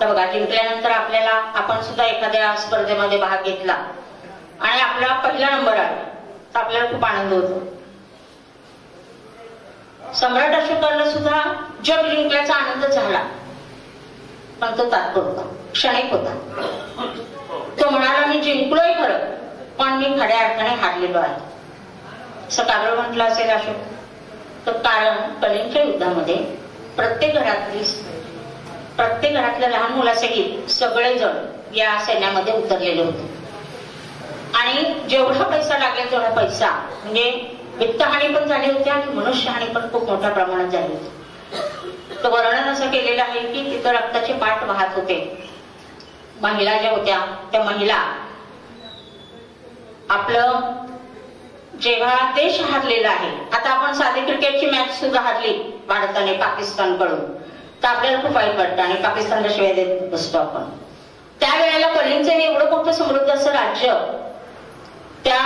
आता बघा, जिंकल्यानंतर आपल्याला, आपण सुद्धा एखाद्या स्पर्धेमध्ये भाग घेतला आणि आपला पहिला नंबर आला तर आपल्याला खूप आनंद होतो. सम्राट अशोकाला सुद्धा जग जिंकल्याचा आनंद झाला, पण तो तात्पुरता, क्षणिक होता. तो म्हणाला, मी जिंकलोय खरं, पण मी खऱ्या अर्थाने हारलेलो आहे. असं का बरं म्हटलं असेल अशोक? तर कारण कलिंगच्या युद्धामध्ये प्रत्येक घरातल्या लहान मुलासहित सगळेजण या सैन्यामध्ये उतरलेले होते. आणि जेवढा पैसा लागेल तेवढा पैसा, म्हणजे वित्तहानी पण झाली होती आणि मनुष्यहानी पण खूप मोठ्या प्रमाणात झाली होती. तर वर्णन असं केलेलं आहे की तिथं रक्ताचे पाठ वाहत होते. महिला ज्या होत्या त्या महिला, आपलं जेव्हा देश हारलेला आहे, आता आपण साधी क्रिकेटची मॅच सुद्धा हारली भारताने पाकिस्तानकडून तर आपल्याला खूप वाईट वाटतं आणि पाकिस्तानला शिवाय देत बसतो आपण. त्यावेळेला कलिंगचं एवढं मोठं समृद्ध असं राज्य, त्या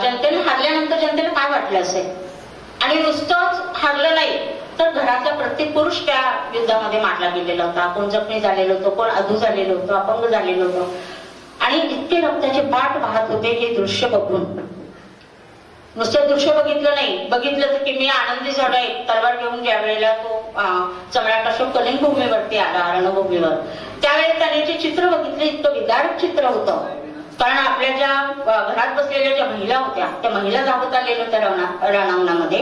जनतेने हारल्यानंतर जनतेला काय वाटलं असेल? आणि नुसतंच हारलं नाही तर घरातला प्रत्येक पुरुष त्या युद्धामध्ये मारला गेलेला होता. कोण जखमी झालेलं होतं, कोण अधू झालेलं होतं, अपंग झालेलं होतं. आणि इतके रक्ताचे पाठ वाहत होते. हे दृश्य बघून, नुसतं दृश्य बघितलं नाही, बघितलं तर की मी आनंदी झालो आहे. तलवार घेऊन ज्या वेळेला तो सम्राट अशोक कलिंग भूमीवरती आला, रणभूमीवर, त्यावेळेला त्याने जे चित्र बघितलं इतकं विदारक चित्र होतं. कारण आपल्या ज्या घरात बसलेल्या ज्या महिला होत्या त्या महिला धावत आलेल्या होत्या रणांगणामध्ये,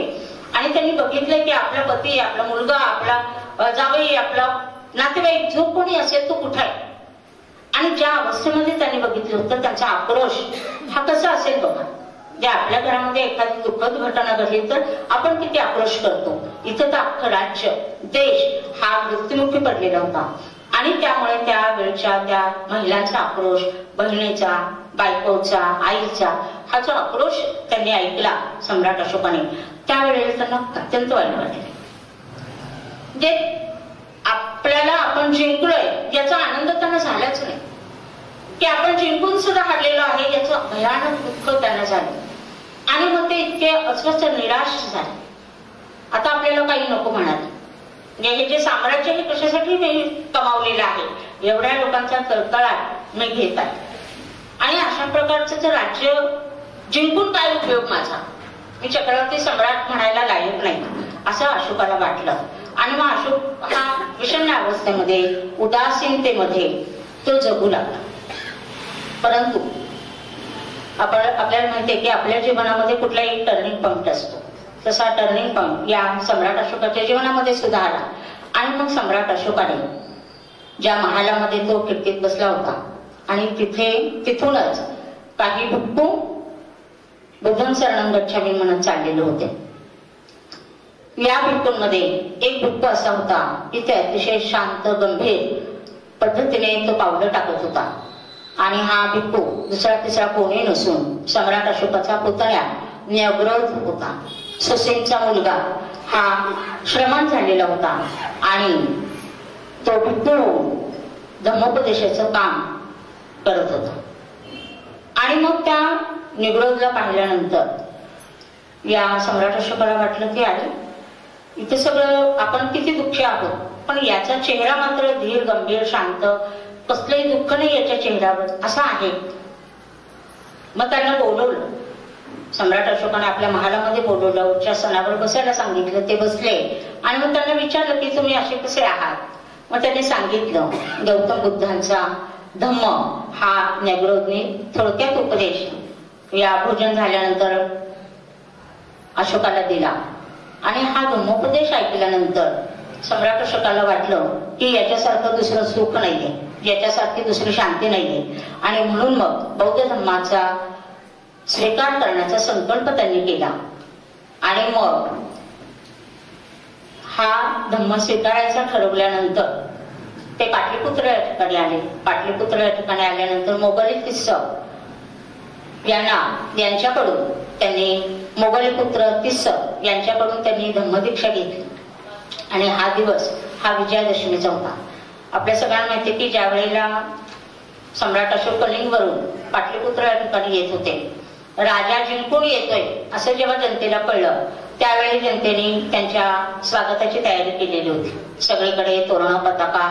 आणि त्यांनी बघितलं की आपला पती, आपला मुलगा, आपला जावई, आपला नातेवाईक जो कोणी असेल तो कुठे आहे. आणि ज्या अवस्थेमध्ये त्यांनी बघितलं होतं त्यांचा आक्रोश हा कसा असेल बघा. जे आपल्या घरामध्ये एखादी दुःखद घटना घडली तर आपण किती आक्रोश करतो. इथं तर अख्खं राज्य, देश हा मृत्युमुखी पडलेला होता. आणि त्यामुळे त्यावेळच्या त्या महिलांचा आक्रोश, बहिणीचा, बायकोचा, आईचा, हा जो आक्रोश त्यांनी ऐकला सम्राट अशोकाने, त्यावेळेला त्यांना अत्यंत वाईट वाटले. जे आपल्याला आपण जिंकलोय याचा आनंद त्यांना झालाच नाही, की आपण जिंकून सुद्धा हारलेलो आहे याचं भयानक दुःख त्यांना झालं. आणि मग ते इतके अस्वस्थ, निराश झाले. आता आपल्याला काही नको म्हणाले. हे जे साम्राज्य हे कशासाठी मी कमावलेलं आहे, एवढ्या लोकांचा तळतळाट मी घेत आहे. आणि अशा प्रकारचं राज्य जिंकून काय उपयोग माझा, मी चक्रवर्ती सम्राट म्हणायला लायक नाही, असं अशोकाला वाटलं. आणि मग अशोक हा विषण्ण अवस्थेमध्ये, उदासीनतेमध्ये तो जगू लागला. परंतु आपल्याला माहितीये की आपल्या जीवनामध्ये कुठलाही टर्निंग पॉइंट असतो, तसा टर्निंग पॉइंट या सम्राट अशोकाच्या जीवनामध्ये सुद्धा आला. आणि मग सम्राट अशोकाने ज्या महालामध्ये तो खिडकीत बसला होता आणि तिथूनच काही भिक्खू बुद्धं शरणं गच्छामि म्हणत चाललेले होते. या भिक्खूंमध्ये एक भिक्खू असा होता की ते अतिशय शांत, गंभीर पद्धतीने तो पावलं टाकत होता. आणि हा भिक्खू दुसरा तिसरा कोणी नसून सम्राट अशोकाचा पुतण्या न्यग्रोध होता. सुसेनचा मुलगा हा श्रमण झालेला होता आणि तो भिक्खू धम्मोपदेशाचं काम करत होता. आणि मग त्या निग्रोधला पाहिल्यानंतर या सम्राट अशोकाला वाटलं की अरे, इथे सगळं आपण किती दुःखी आहोत, पण याचा चेहरा मात्र धीर, गंभीर, शांत, कसलंही दुःख नाही याच्या चेहऱ्यावर, असा आहे. मग त्यांना बोलवलं. सम्राट अशोकाने आपल्या महालामध्ये बोलवलं, उच्चासनावर बसायला सांगितलं. ते बसले आणि मग त्यांना विचारलं की तुम्ही असे कसे आहात. मग त्यांनी सांगितलं गौतम बुद्धांचा धम्म हा न्यग्रोधने थोडक्यात उपदेश या भोजन झाल्यानंतर अशोकाला दिला. आणि हा धम्मोपदेश ऐकल्यानंतर सम्राट अशोकाला वाटलं की याच्यासारखं दुसरं सुख नाहीये, याच्यासारखी दुसरी शांती नाहीये. आणि म्हणून मग बौद्ध धम्माचा स्वीकार करण्याचा संकल्प त्यांनी केला. आणि मग हा धम्म स्वीकारायचा ठरवल्यानंतर ते पाटलीपुत्र या ठिकाणी आले. पाटलीपुत्र या ठिकाणी आल्यानंतर मोगली तिस्स यांच्याकडून त्यांनी, मोगलीपुत्र तिस्स यांच्याकडून त्यांनी धम्मदीक्षा घेतली. आणि हा दिवस हा विजयादशमीचा होता. आपल्या सगळ्यांना माहिती की ज्या वेळेला सम्राट अशोक कलिंगवरून पाटलीपुत्र या ठिकाणी येत होते, राजा जिंकून येतोय असं जेव्हा जनतेला कळलं, त्यावेळी जनतेने त्यांच्या स्वागताची तयारी केलेली होती. सगळीकडे तोरणं, पताका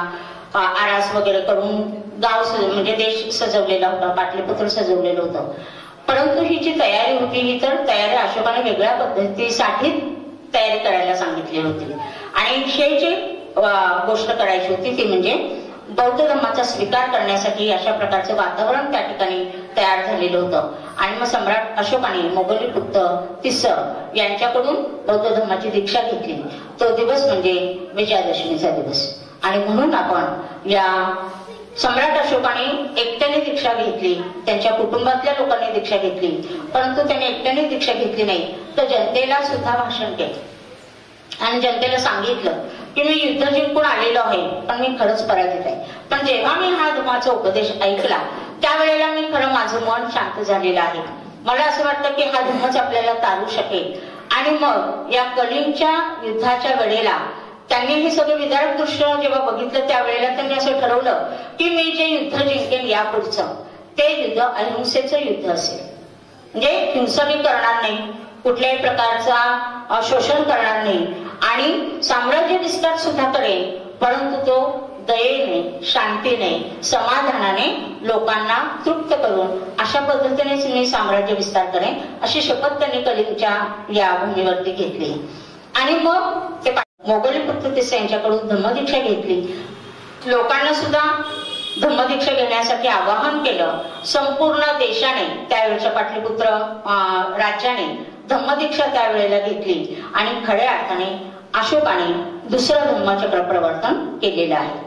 आरास वगैरे करून गाव म्हणजे देश सजवलेला होता, पाटलीपुत्र सजवलेलं होतं. परंतु ही जी तयारी होती ही तर तयारी अशोकाने वेगळ्या पद्धतीसाठी तयारी करायला सांगितली होती. आणि हे जे गोष्ट करायची होती ती म्हणजे बौद्ध धर्माचा स्वीकार करण्यासाठी अशा प्रकारचं वातावरण त्या ठिकाणी तयार झालेलं होतं. आणि मग सम्राट अशोकाने मोगलीपुत्र तिस्स यांच्याकडून बौद्ध धर्माची दीक्षा घेतली. तो दिवस म्हणजे विजयादशमीचा दिवस. आणि म्हणून आपण या सम्राट अशोकाने एकट्याने दीक्षा घेतली, त्यांच्या कुटुंबातल्या लोकांनी दीक्षा घेतली, परंतु त्याने एकट्याने दीक्षा घेतली नाही, तर जनतेला सुद्धा भाषण केलं आणि जनतेला सांगितलं की मी युद्ध जिंकून आलेलो आहे, पण मी खरंच पराजित आहे. पण जेव्हा मी हा धर्माचा उपदेश ऐकला त्यावेळेला मी खरं माझं मन शांत झालेलं आहे. मला असं वाटतं की हा धर्मच आपल्याला तारू शकेल. आणि मग या कलिंगच्या युद्धाच्या वेळेला त्यांनी हे सगळं विदारक दृश्य जेव्हा बघितलं त्यावेळेला त्यांनी असं ठरवलं की मी जे युद्ध जिंकेन यापुढचं ते युद्ध अहिंसेचं युद्ध असेल. म्हणजे हिंसा मी करणार नाही, कुठल्याही प्रकारचा शोषण करणार नाही आणि साम्राज्य विस्तार सुद्धा करेल, परंतु तो दयेने, शांतीने, समाधानाने लोकांना तृप्त करून अशा पद्धतीनेच मी साम्राज्य विस्तार करेन, अशी शपथ त्यांनी कलिंगच्या या भूमीवरती घेतली. आणि मग ते मोगलीपुत्र तिस्स यांच्याकडून धम्मदीक्षा घेतली. लोकांना सुद्धा धम्मदीक्षा घेण्यासाठी आवाहन केलं. संपूर्ण देशाने, त्यावेळेच्या पाटलीपुत्र राज्याने धम्मदीक्षा त्यावेळेला घेतली आणि खऱ्या अर्थाने अशोकाने दुसरं धम्मचक्र प्रवर्तन केलेलं आहे.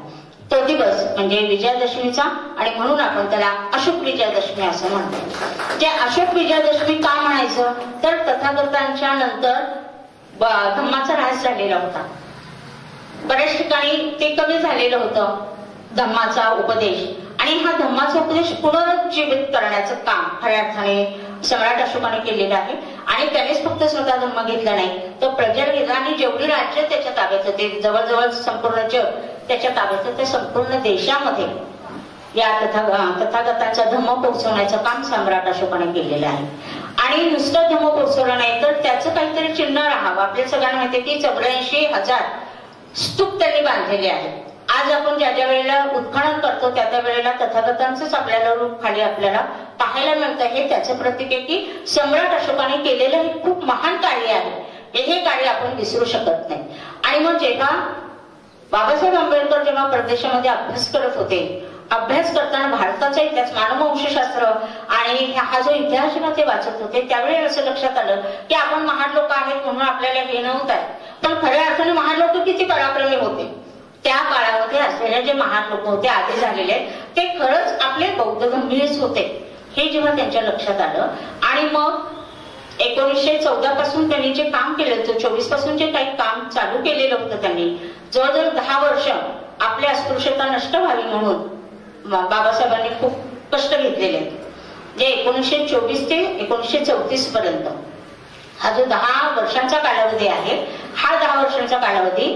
तो दिवस म्हणजे विजयादशमीचा आणि म्हणून आपण त्याला अशोक विजयादशमी असं म्हणतो. जे अशोक विजयादशमी का म्हणायचं तर तथागतांच्या नंतर धम्माचा ऱ्हास झालेला होता. बऱ्याच ठिकाणी ते कमी झालेलं होतं धम्माचा उपदेश. आणि हा धम्माचा उपदेश पुनरुज्जीवित करण्याचं काम खऱ्या अर्थाने सम्राट अशोकाने केलेलं आहे. आणि त्यानेच फक्त स्वतः धम्म घेतला नाही तर प्रजा घेतला आणि जेवढी राज्य त्याच्या ताब्यात होते, जवळजवळ संपूर्ण जग त्याच्या ताब्यात होते, संपूर्ण देशामध्ये या तथागतांचा धम्म पोहोचवण्याचं काम सम्राट अशोकाने केलेलं आहे. आणि नुसतं धम्म पोहोचवलं नाही तर त्याचं काहीतरी चिन्ह राहावं. आपल्या सगळ्यांना माहिती की 84,000 स्तूप त्यांनी बांधलेले आहेत. आज आपण ज्या ज्या वेळेला उत्खनन करतो त्या त्या वेळेला तथागतांचंच आपल्याला रूप खाली आपल्याला पाहायला मिळतं. हे त्याचं प्रतीक आहे की सम्राट अशोकाने केलेलं हे खूप महान कार्य आहे. हे कार्य आपण विसरू शकत नाही. आणि मग जेव्हा बाबासाहेब आंबेडकर जेव्हा परदेशामध्ये अभ्यास करत होते, अभ्यास करताना भारताचा इतिहास, मानववंशशास्त्र आणि हा जो इतिहास जेव्हा ते वाचत होते त्यावेळी असं लक्षात आलं की आपण महान लोक आहेत म्हणून आपल्याला हे नव्हत आहे, पण खऱ्या अर्थाने महान लोक किती पराक्रमी होते. त्या काळामध्ये असलेले जे महान लोक होते आधी झालेले ते खरंच आपले बौद्ध धम्मीच होते हे जेव्हा त्यांच्या लक्षात आलं. आणि मग 1914 पासून त्यांनी जे काम केलं, 24 पासून जे काही काम चालू केलेलं होतं त्यांनी जवळजवळ 10 वर्ष आपली अस्पृश्यता नष्ट व्हावी म्हणून बाबासाहेबांनी खूप कष्ट घेतलेले आहेत. जे 1924 ते 1934 पर्यंत हा जो 10 वर्षांचा कालावधी आहे, हा 10 वर्षांचा कालावधी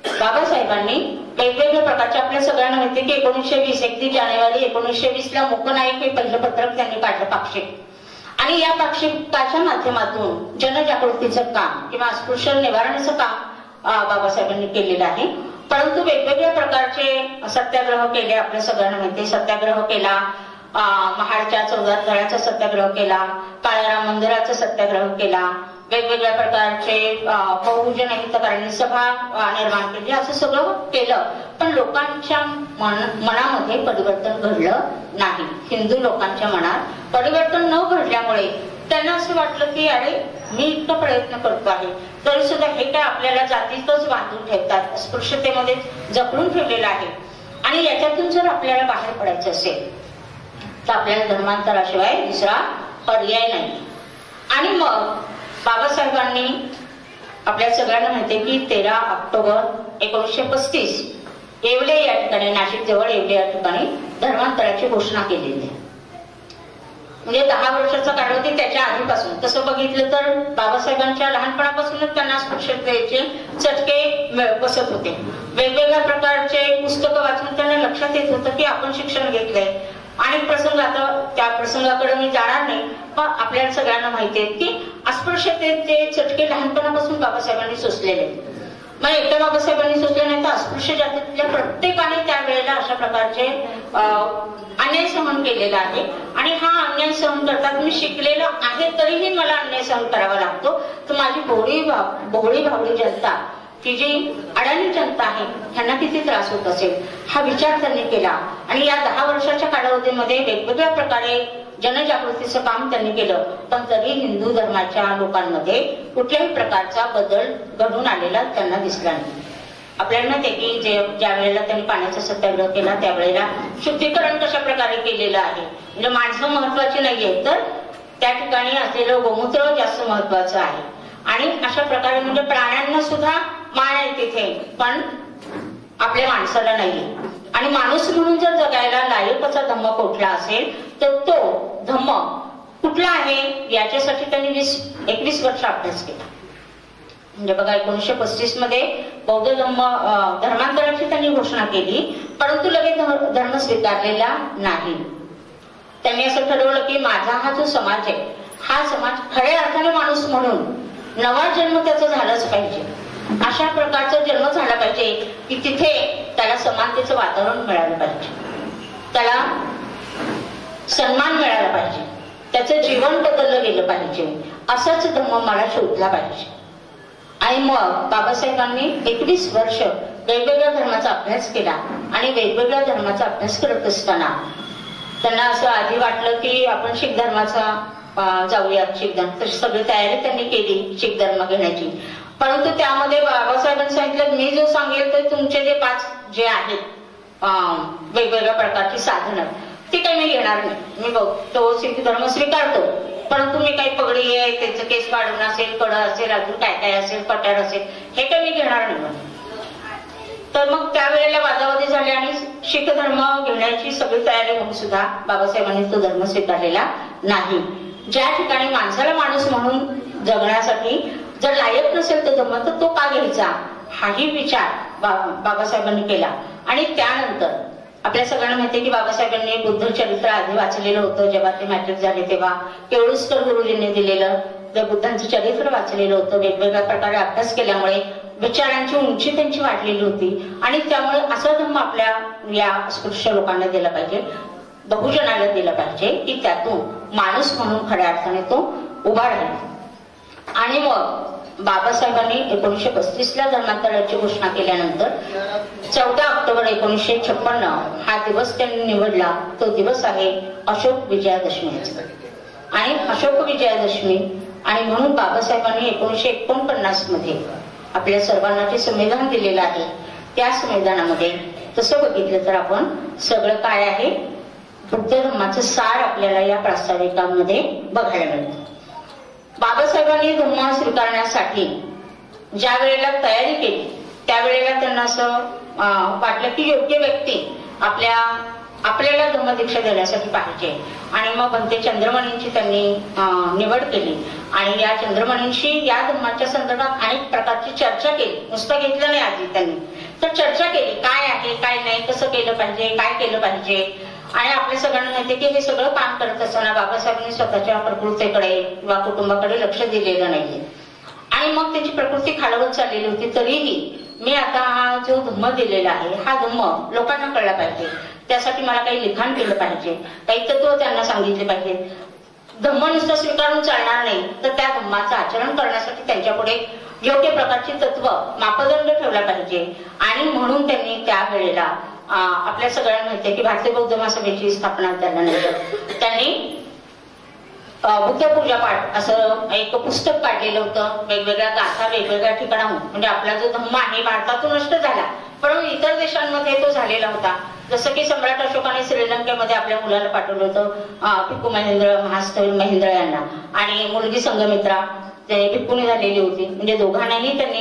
बाबासाहेबांनी वेगवेगळ्या प्रकारच्या, आपल्या सगळ्यांना माहिती की 1920 31 जानेवारी 1920 ला मूकनायक हे पहिलं पत्रक त्यांनी काढलं, पाक्षिक. आणि या पाक्षिकाच्या माध्यमातून जनजागृतीचं काम किंवा अस्पृश्य निवारणाचं काम बाबासाहेबांनी केलेलं आहे. परंतु वेगवेगळ्या प्रकारचे सत्याग्रह केले, आपल्या सगळ्यांना माहिती सत्याग्रह केला, महाडच्या 14 तळ्याचा सत्याग्रह केला, काळाराम मंदिराचा सत्याग्रह केला, वेगवेगळ्या प्रकारचे बहुजन हितकारिणी सभा निर्माण केली, असं सगळं केलं. पण लोकांच्या मनामध्ये परिवर्तन घडलं नाही. हिंदू लोकांच्या मनात परिवर्तन न घडल्यामुळे त्यांना असं वाटलं की अरे मी इतका प्रयत्न करतो आहे तरी सुद्धा हे काय आपल्याला जातीतच बांधून ठेवतात, अस्पृश्यतेमध्ये जपडून ठेवलेलं आहे. आणि याच्यातून जर आपल्याला बाहेर पडायचं असेल तर आपल्याला धर्मांतराशिवाय दुसरा पर्याय नाही. आणि मग बाबासाहेबांनी आपल्या सगळ्यांना माहिती की 13 ऑक्टोबर 1935 येवले या ठिकाणी, नाशिक जवळ येवले या ठिकाणी धर्मांतराची घोषणा केलेली आहे. म्हणजे 10 वर्षाचा कालावधी त्याच्या आधीपासून तसं बघितलं तर बाबासाहेबांच्या लहानपणापासूनच त्यांना स्पृश्यतेचे चटके बसत होते. वेगवेगळ्या प्रकारचे पुस्तकं वाचून त्यांना लक्षात येत होतं की आपण शिक्षण घेतलंय. अनेक प्रसंग, आता त्या प्रसंगाकडे मी जाणार नाही, पण आपल्याला सगळ्यांना माहिती आहे की अस्पृश्यतेचे चटके लहानपणापासून बाबासाहेबांनी सोसलेले. मग एकट्या बाबासाहेबांनी सुचलं नाही तर अस्पृश्य जातीतल्या प्रत्येकाने त्यावेळेला अशा प्रकारचे अन्याय सहन केलेला आहे. आणि हा अन्याय सहन करतात मी शिकलेलो आहे तरीही मला अन्याय सहन करावा लागतो. तर माझी भोळी भावडी जनता, की जी अडाणी जनता आहे, ह्यांना किती त्रास होत असेल हा विचार त्यांनी केला. आणि या 10 वर्षाच्या कालावधीमध्ये वेगवेगळ्या प्रकारे जनजागृतीचं काम त्यांनी केलं. पण तरी हिंदू धर्माच्या लोकांमध्ये कुठल्याही प्रकारचा बदल घडून आलेला त्यांना दिसला नाही. आपल्याला माहिती आहे की ज्या वेळेला त्यांनी पाण्याचा सत्याग्रह केला त्यावेळेला शुद्धीकरण कशा प्रकारे केलेलं आहे. म्हणजे माणसं महत्वाची नाहीये तर त्या ठिकाणी असलेलं गोमूत्र जास्त महत्वाचं आहे. आणि अशा प्रकारे म्हणजे प्राण्यांना सुद्धा मान आहे तिथे, पण आपल्या माणसाला नाहीये. आणि माणूस म्हणून जर जगायला लायकचा धम्म कुठला असेल तर तो धम्म कुठला आहे याच्यासाठी त्यांनी 21 वर्ष अभ्यास केला. म्हणजे बघा 1935 मध्ये बौद्ध धर्मांतराची त्यांनी घोषणा केली, परंतु लगेच धर्म स्वीकारलेला नाही. त्यांनी असं ठरवलं की माझा हा जो समाज आहे हा समाज खऱ्या अर्थाने माणूस म्हणून नवा जन्म त्याचा झालाच पाहिजे. अशा प्रकारचा जन्म झाला पाहिजे की तिथे त्याला समानतेचं वातावरण मिळालं पाहिजे, त्याला सन्मान मिळाला पाहिजे, त्याचं जीवन बदललं गेलं पाहिजे. असाच धम्म मला शोधला पाहिजे. आणि मग बाबासाहेबांनी 21 वर्ष वेगवेगळ्या धर्माचा अभ्यास केला. आणि वेगवेगळ्या धर्माचा अभ्यास करत असताना त्यांना असं आधी वाटलं की आपण शीख धर्माचा जाऊयात, शीख धर्म. तर सगळी तयारी त्यांनी केली शीख धर्म घेण्याची. परंतु त्यामध्ये बाबासाहेबांनी सांगितलं मी जो सांगेल तर तुमचे जे 5 जे आहेत वेगवेगळ्या प्रकारची साधनं ती काही मी घेणार नाही. मी तो शीख धर्म स्वीकारतो, परंतु मी काही पगडी आहे, त्याचं केस वाढवणं असेल, कडं असेल, अजून काय काय असेल, पठार असेल, हे काही मी घेणार नाही. तर मग त्यावेळेला वादावादी झाले आणि शीख धर्म घेण्याची सगळी तयारी होऊन सुद्धा बाबासाहेबांनी तो धर्म स्वीकारलेला नाही. ज्या ठिकाणी माणसाला माणूस म्हणून जगण्यासाठी जर लायक नसेल तो धर्म तर तो का घ्यायचा हाही विचार बाबासाहेबांनी केला. आणि त्यानंतर आपल्या सगळ्यांना माहितीये की बाबासाहेबांनी बुद्ध चरित्र आधी वाचलेलं होतं. जेव्हा ते मॅट्रिक झाले तेव्हा केळुस्कर गुरुजींनी दिलेलं त्या बुद्धांचं चरित्र वाचलेलं होतं. वेगवेगळ्या प्रकारे अभ्यास केल्यामुळे विचारांची उंची त्यांची वाढलेली होती. आणि त्यामुळे असा धर्म आपल्या या अस्पृश्य लोकांना दिला पाहिजे, बहुजनाला दिला पाहिजे की त्यातून माणूस म्हणून खऱ्या अर्थाने तो उभा राहील. आणि मग बाबासाहेबांनी 1935 ला धर्मांतराची घोषणा केल्यानंतर 14 ऑक्टोबर 1956 हा दिवस त्यांनी निवडला. तो दिवस आहे अशोक विजयादशमीचा. आणि अशोक विजयादशमी आणि म्हणून बाबासाहेबांनी 1949 मध्ये आपल्या सर्वांना जे संविधान दिलेलं आहे त्या संविधानामध्ये तसं बघितलं तर आपण सगळं काय आहे बुद्ध धर्माचं सार आपल्याला या प्रास्ताविकांमध्ये बघायला मिळतं. बाबासाहेबांनी धर्म स्वीकारण्यासाठी ज्या वेळेला तयारी केली त्यावेळेला त्यांना असं वाटलं की योग्य व्यक्ती आपल्याला धर्मदीक्षा देण्यासाठी पाहिजे. आणि मग भंते चंद्रमणींची त्यांनी निवड केली. आणि या चंद्रमणींशी या धर्माच्या संदर्भात अनेक प्रकारची चर्चा केली. नुसतं घेतलं नाही आधी त्यांनी तर चर्चा केली काय आहे काय नाही, कसं केलं पाहिजे, काय केलं पाहिजे. आणि आपल्या सगळ्यांना माहिती की हे सगळं काम करत असताना बाबासाहेबांनी स्वतःच्या प्रकृतीकडे किंवा कुटुंबाकडे लक्ष दिलेलं नाहीये. आणि मग त्याची प्रकृती खालवत चाललेली होती. तरीही मी आता हा जो धम्म दिलेला आहे हा धम्म लोकांना कळला पाहिजे, त्यासाठी मला काही लिखाण केलं पाहिजे, काही तत्व त्यांना सांगितले पाहिजे. धम्म नुसतं स्वीकारून चालणार नाही तर त्या धम्माचं आचरण करण्यासाठी त्यांच्यापुढे योग्य प्रकारची तत्व मापदंड ठेवला पाहिजे. आणि म्हणून त्यांनी त्यावेळेला आपल्या सगळ्यांना माहिती आहे की भारतीय बौद्ध महासभेची स्थापना झाल्यानंतर त्यांनी बुद्ध पूजा पाठ असं एक पुस्तक काढलेलं होतं. वेगवेगळ्या गाथा वेगवेगळ्या ठिकाणाहून म्हणजे आपला जो धम्म आहे भारतातून नष्ट झाला पण इतर देशांमध्ये तो झालेला होता. जसं की सम्राट अशोकाने श्रीलंकेमध्ये आपल्या मुलाला पाठवलं होतं भिक्खू महेंद्र महास्थवीर महेंद्र यांना. आणि मुलगी संघमित्रा ते भिक्खुनी झालेली होती. म्हणजे दोघांनाही त्यांनी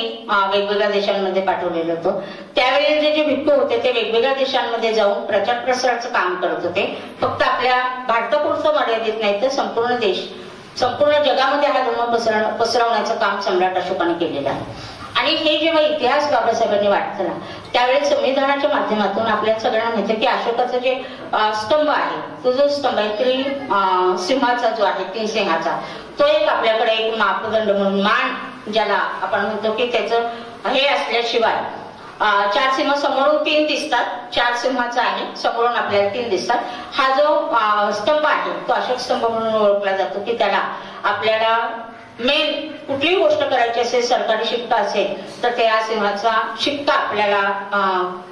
वेगवेगळ्या देशांमध्ये पाठवलेलं होतं. त्यावेळी जे भिक्खू होते ते वेगवेगळ्या देशांमध्ये जाऊन प्रचार प्रसाराचं काम करत होते. फक्त आपल्या भारतापुरतं मर्यादित नाही तर संपूर्ण जगामध्ये हा धर्म पसरवण्याचं काम सम्राट अशोकाने केलेलं आहे. आणि हे जेव्हा इतिहास बाबासाहेबांनी वाचला त्यावेळी संविधानाच्या माध्यमातून आपल्या सगळ्यांना माहिती की अशोकाचा जे स्तंभ आहे तो जो स्तंभ आहे सिंहाचा जो आहे 3 सिंहाचा तो एक आपल्याकडे एक मापदंड म्हणून मान ज्याला आपण म्हणतो की त्याचं हे असल्याशिवाय 4 सिंह समोरून 3 दिसतात, 4 सिंहाचा आहे, समोरून आपल्याला 3 दिसतात. हा जो स्तंभ आहे तो अशोक स्तंभ म्हणून ओळखला जातो की त्याला आपल्याला मेन कुठलीही गोष्ट करायची असेल, सरकारी शिक्का असेल तर त्या सिंहाचा शिक्का आपल्याला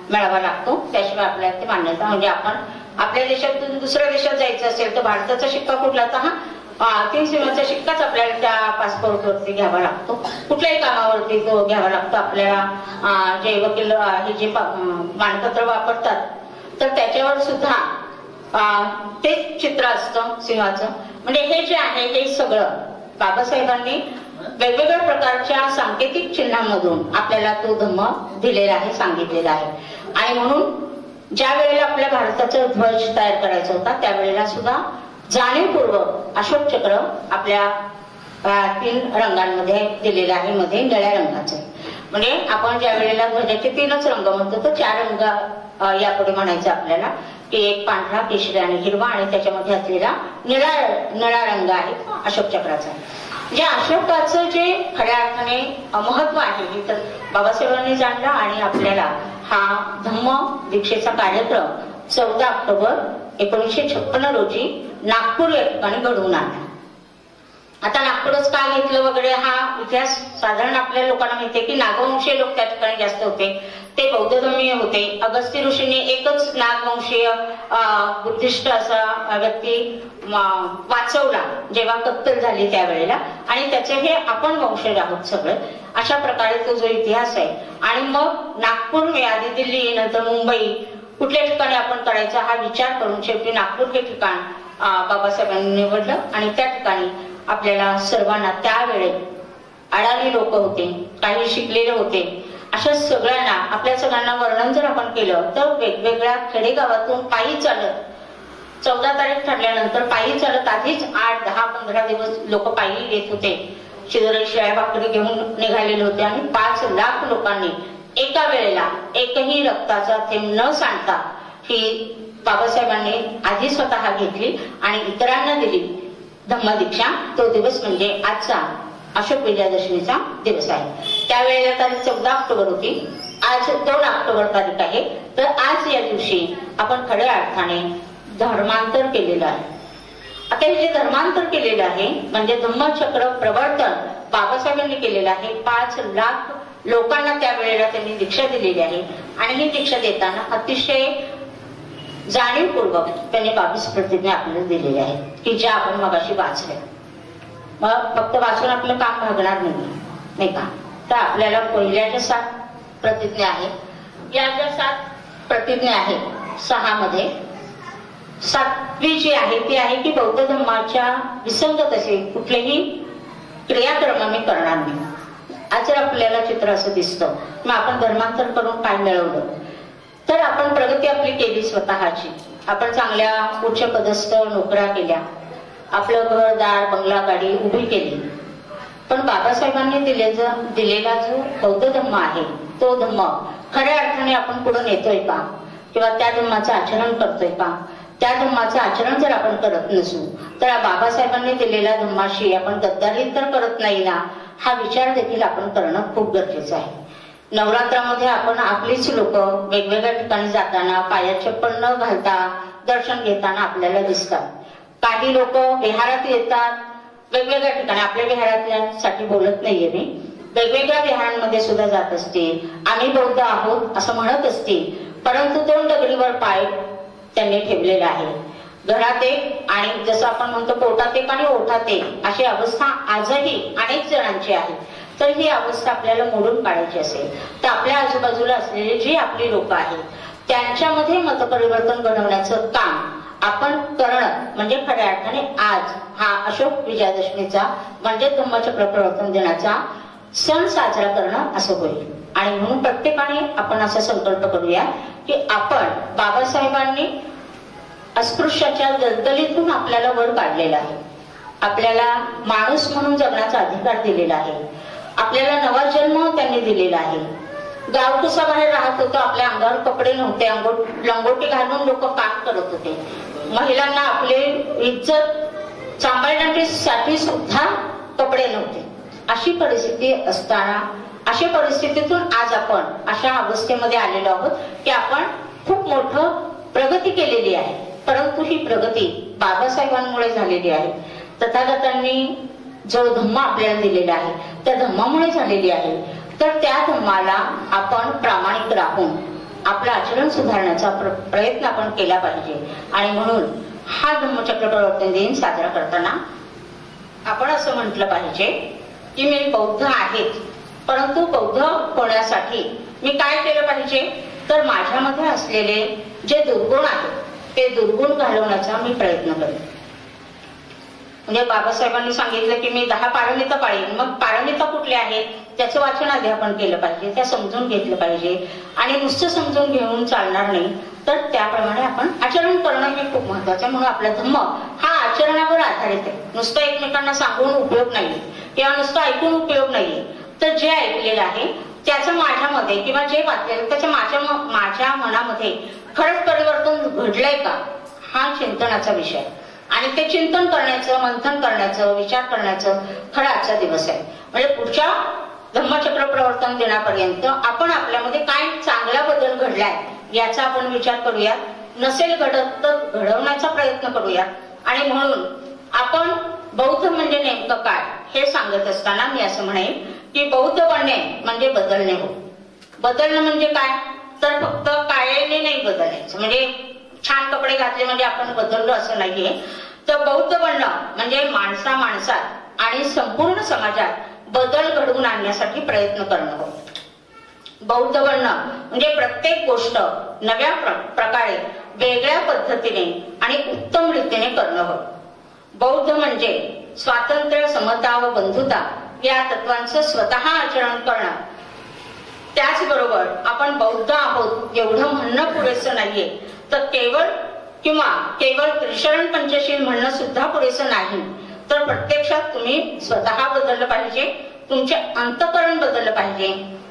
मिळावा लागतो, त्याशिवाय आपल्याला ते मान्यता. म्हणजे आपण आपल्या देशातून दुसऱ्या देशात जायचं असेल तर भारताचा शिक्का कुठला, तर हा 3 सिंहाचा शिक्काच आपल्याला त्या पासपोर्टवरती घ्यावा लागतो. कुठल्याही कामावरती तो घ्यावा लागतो आपल्याला. जे वकील हे जे मानपत्र वापरतात तर त्याच्यावर सुद्धा तेच चित्र असतं सिंहाचं. म्हणजे हे जे आहे हे सगळं बाबासाहेबांनी वेगवेगळ्या प्रकारच्या सांकेतिक चिन्हांमधून आपल्याला तो धम्म दिलेला आहे, सांगितलेला आहे. आणि म्हणून ज्या वेळेला आपल्या भारताचा ध्वज तयार करायचा होता त्यावेळेला सुद्धा जाणीवपूर्वक अशोक चक्र आपल्या 3 रंगांमध्ये दिलेलं आहे. मध्ये निळ्या रंगाचं, म्हणजे आपण ज्या वेळेला ध्वजाचे 3च रंग म्हणतो तर 4 रंग यापुढे म्हणायचं आपल्याला की एक पांढरा, केशरी आणि हिरवा, आणि त्याच्यामध्ये असलेला निळा रंग आहे अशोक चक्राचा. जे अशोकाचं जे खऱ्या अर्थाने महत्व आहे हे तर बाबासाहेबांनी जाणलं. आणि आपल्याला हा धम्म दीक्षेचा कार्यक्रम 14 ऑक्टोबर 1956 रोजी नागपूर या ठिकाणी घडवून आणला. आता नागपूरच का घेतलं वगैरे हा इतिहास साधारण आपल्या लोकांना माहितीये की नागवंशीय लोक त्या ठिकाणी जास्त होते, ते बौद्ध धर्मीय होते. अगस्ती ऋषींनी एकच नागवंशीय बुद्धिस्ट असा व्यक्ती वाचवला जेव्हा कत्तल झाली त्यावेळेला, आणि त्याचे हे आपण वंशज आहोत सगळे, अशा प्रकारे तो जो इतिहास आहे. आणि मग नागपूर आधी दिल्ली नंतर मुंबई कुठल्या ठिकाणी आपण करायचा हा विचार करून शेवटी नागपूर हे ठिकाण बाबासाहेबांनी निवडलं. आणि त्या ठिकाणी आपल्याला सर्वांना त्यावेळेस अडाणी लोक होते, काही शिकलेले होते, अशा सगळ्यांना आपल्या सगळ्यांना वर्णन जर आपण केलं तर वेगवेगळ्या खेडेगावातून पायी चालत 14 तारीख ठरल्यानंतर पायी चालत आधीच 8, 10, 15 दिवस लोक पायी येत होते. शिदोरी शिळ्या भाकरी घेऊन निघालेले होते. आणि 5 लाख लोकांनी एका वेळेला एकही रक्ताचा थेंब न सांडता ही बाबासाहेबांनी आधी स्वतः घेतली आणि इतरांना दिली धम्मदीक्षा. तो दिवस म्हणजे आजचा अशोक विजयादशमीचा दिवस आहे. त्यावेळेला तारीख 14 ऑक्टोबर होती, आज 2 ऑक्टोबर तारीख आहे. तर आज या दिवशी आपण खऱ्या अर्थाने धर्मांतर केलेलं आहे. आता हे जे धर्मांतर केलेलं आहे म्हणजे धम्मचक्र प्रवर्तन बाबासाहेबांनी केलेलं आहे. 5 लाख लोकांना त्यावेळेला त्यांनी दीक्षा दिलेली आहे. आणि ही दीक्षा देताना अतिशय जाणीवपूर्वक त्यांनी 22 प्रतिज्ञा आपल्याला दिलेल्या आहेत की ज्या आपण मगाशी वाचल्या. मग फक्त वाचून आपलं काम भागणार नाही का. तर आपल्याला पहिल्या ज्या 7 प्रतिज्ञा आहेत, या ज्या 7 प्रतिज्ञा आहेत 6 मध्ये 7वी जी आहे ती आहे की बौद्ध धर्माच्या विसंगत असे कुठलेही क्रियाक्रम मी करणार नाही. आज जर आपल्याला चित्र असं दिसतं मग आपण धर्मांतर करून काय मिळवलं, तर आपण प्रगती आपली केली स्वतःची, आपण चांगल्या उच्च पदस्थ नोकऱ्या केल्या, आपलं घरदार बंगला गाडी उभी केली. पण बाबासाहेबांनी दिलेला जो बौद्ध धम्म आहे तो धम्म खऱ्या अर्थाने आपण पुढे नेतोय का, किंवा त्या धम्माचं आचरण करतोय का. त्या धम्माचं आचरण जर आपण करत नसू तर बाबासाहेबांनी दिलेल्या धम्माशी आपण गद्दारी तर करत नाही ना, हा विचार देखील आपण करणं खूप गरजेचं आहे. नवरात्रामध्ये आपण आपलीच लोक वेगवेगळ्या ठिकाणी जाताना पायात चप्पल न घालता दर्शन घेताना आपल्याला दिसतात. काही लोक विहारात येतात वेगवेगळ्या ठिकाणी, आपल्या विहारासाठी बोलत नाहीये मी, वेगवेगळ्या विहारांमध्ये सुद्धा जात असतील, आम्ही बौद्ध आहोत असं म्हणत असतील, परंतु 2 दगडीवर पाय त्यांनी ठेवलेला आहे. घरात एक आणि जसं आपण म्हणतो पोटात एक आणि ओठात एक अशी अवस्था आजही अनेक जणांची आहे. तर ही अवस्था आपल्याला मोडून काढायची असेल तर आपल्या आजूबाजूला असलेले जे आपली लोक आहेत त्यांच्यामध्ये मतपरिवर्तन घडवण्याचं काम आपण करणं म्हणजे खऱ्या अर्थाने आज हा अशोक विजयादशमीचा म्हणजे धम्मचक्र प्रवर्तन दिनाचा सण साजरा करणं असं होईल. आणि म्हणून प्रत्येकाने आपण असा संकल्प करूया की आपण बाबासाहेबांनी अस्पृश्याच्या दलदलीतून आपल्याला वर काढलेला आहे, आपल्याला माणूस म्हणून जगण्याचा अधिकार दिलेला आहे, आपल्याला नवा जन्म त्यांनी दिलेला आहे. गावकुसा बाहेर राहत होतो, आपल्या अंगावर कपडे नव्हते, लंगोटी घालून लोक काम करत होते, महिलांना आपले इज्जत सांभाळण्यासाठी सुद्धा कपडे नव्हते. अशी परिस्थिती असताना अशा परिस्थितीतून आज आपण अशा अवस्थेमध्ये आलेलो आहोत की आपण खूप मोठं प्रगती केलेली आहे, परंतु ही प्रगती बाबासाहेबांमुळे झालेली आहे. तथागतांनी जो धम्म आपल्याला दिलेला आहे त्या धम्मामुळे झालेली आहे. तर त्या धम्माला आपण प्रामाणिक राहून आपलं आचरण सुधारण्याचा प्रयत्न आपण केला पाहिजे. आणि म्हणून हा धम्मचक्र प्रवर्तन दिन साजरा करताना आपण असं म्हटलं पाहिजे की मी बौद्ध आहे, परंतु बौद्ध होण्यासाठी मी काय केलं पाहिजे, तर माझ्यामध्ये असलेले जे दुर्गुण आहेत ते दुर्गुण घालवण्याचा मी प्रयत्न करेन. म्हणजे बाबासाहेबांनी सांगितलं की मी 10 पारमिता पाळीन. मग पारमिता कुठल्या आहेत त्याचं वाचन आधी आपण केलं पाहिजे, त्या समजून घेतलं पाहिजे. आणि नुसतं समजून घेऊन चालणार नाही, तर त्याप्रमाणे आपण आचरण करणं हे खूप महत्वाचं आहे. म्हणून आपला धम्म हा आचरणावर आधारित आहे. नुसतं एकमेकांना सांगून उपयोग नाहीये किंवा नुसतं ऐकून उपयोग नाहीये. तर जे ऐकलेलं आहे त्याचं माझ्यामध्ये किंवा जे वाचलेलं त्याच्या माझ्या मनामध्ये खरंच परिवर्तन घडलंय का, हा चिंतनाचा विषय. आणि ते चिंतन करण्याचं, मंथन करण्याचं, विचार करण्याचं खरा आजचा दिवस आहे. म्हणजे पुढच्या धम्मचक्र प्रवर्तन दिनापर्यंत आपण आपल्यामध्ये काय चांगला बदल घडलाय याचा आपण विचार करूयात. नसेल घडत तर घडवण्याचा प्रयत्न करूयात. आणि म्हणून आपण बौद्ध म्हणजे नेमकं काय हे सांगत असताना मी असं म्हणेन की बौद्ध बनणे म्हणजे बदलणे हो. बदलणं म्हणजे काय, तर फक्त कायेने नाही बदलायचं, म्हणजे छान कपडे घातले म्हणजे आपण बदललो असं नाहीये. तर बौद्ध बनणं म्हणजे माणसात आणि संपूर्ण समाजात बदल घडवून आणण्यासाठी प्रयत्न करणं हो. बौद्ध बनणं म्हणजे प्रत्येक गोष्ट नव्या प्रकारे वेगळ्या पद्धतीने आणि उत्तम रीतीने करणं हो. बौद्ध म्हणजे स्वातंत्र्य, समता व बंधुता या तत्वांचं स्वतः आचरण करणं. त्याचबरोबर आपण बौद्ध आहोत एवढं म्हणणं पुरेसं नाहीये, तर केवळ त्रिशरण पंचशील म्हणणं सुद्धा पुरेसं नाही. तर प्रत्यक्षात तुम्ही स्वतः बदललं पाहिजे, तुमचे अंतःकरण बदललं पाहिजे.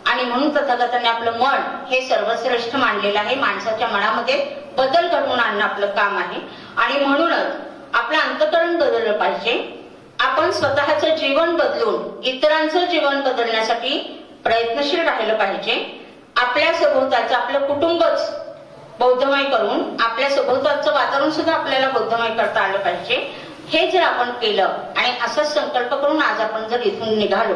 आणि म्हणून तथागतांनी आपलं मन हे सर्वश्रेष्ठ मानलेलं आहे. माणसाच्या मनामध्ये बदल घडवून आणणं आपलं काम आहे. आणि म्हणूनच आपलं अंतःकरण बदललं पाहिजे. आपण स्वतःचं जीवन बदलून इतरांचं जीवन बदलण्यासाठी प्रयत्नशील राहिलं पाहिजे. आपल्या सभोवताचं आपलं कुटुंबच बौद्धमय करून आपल्या सभोवताचं वातावरण सुद्धा आपल्याला बौद्धमय करता आलं पाहिजे. हे जर आपण केलं आणि असाच संकल्प करून आज आपण जर इथून निघालो,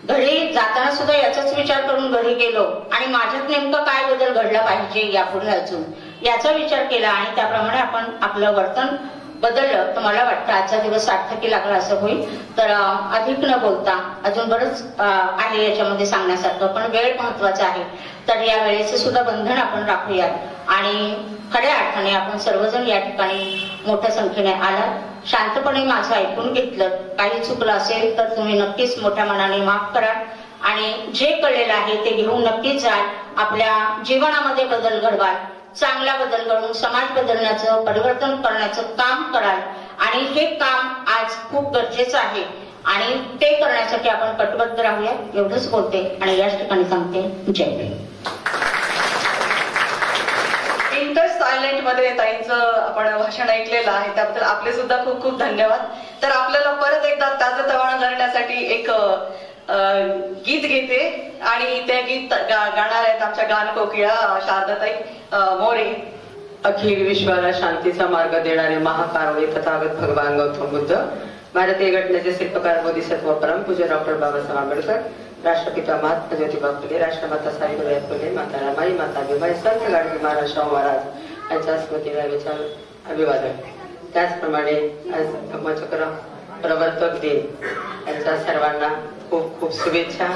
घरी जाताना सुद्धा याचाच विचार करून घरी गेलो आणि माझ्यात नेमकं काय बदल घडला पाहिजे यापुढे अजून याचा विचार केला आणि त्याप्रमाणे आपण आपलं वर्तन बदललं, तर मला वाटतं आजचा दिवस सार्थकी लागला असं होईल. तर अधिक न बोलता अजून बरंच आहे याच्यामध्ये सांगण्यासारखं, पण वेळ महत्वाचा आहे. तर या वेळेचं सुद्धा बंधन आपण राखूयात आणि खऱ्या अर्थाने आपण सर्वजण या ठिकाणी मोठ्या संख्येने आलात. शांतपणे माझं ऐकून घेतलं. काही चुकलं असेल तर तुम्ही नक्कीच मोठ्या मनाने माफ करा आणि जे कळलेलं आहे ते घेऊन नक्कीच जाल. आपल्या जीवनामध्ये बदल घडवाल, चांगला बदल घडवून समाज बदलण्याचं, परिवर्तन करण्याचं काम कराल. आणि हे काम आज खूप गरजेचं आहे आणि ते करण्यासाठी आपण कटिबद्ध राहूया. एवढंच बोलते आणि याच ठिकाणी सांगते. जय भीम. इंटरेस्ट सायलेंट मध्ये ताईंचं आपण भाषण ऐकलेलं आहे, त्याबद्दल आपले सुद्धा खूप खूप धन्यवाद. तर आपल्याला परत एकदा ताजतवाना धरण्यासाठी एक गीत घेते आणि ते गीत गाणार आहेत आमच्या गान कोकिळा शारदाताई मोरे. अखिल विश्वाला शांतीचा मार्ग देणारे महाकारुणी तथागत भगवान गौतम बुद्ध, भारतीय घटनेचे शिल्पकार बोधिसत्व परमपूज्य डॉक्टर बाबासाहेब आंबेडकर, राष्ट्रपिता महात्मा ज्योतिबा फुले, राष्ट्रमाता सावित्रीबाई फुले, माता रमाई, माता भीमाई, संत गाडगे महाराज शाहू महाराज यांच्या स्मृतीला विचार अभिवादन. त्याचप्रमाणे आज धम्मचक्र प्रवर्तक दिन यांच्या सर्वांना खूप खूप शुभेच्छा.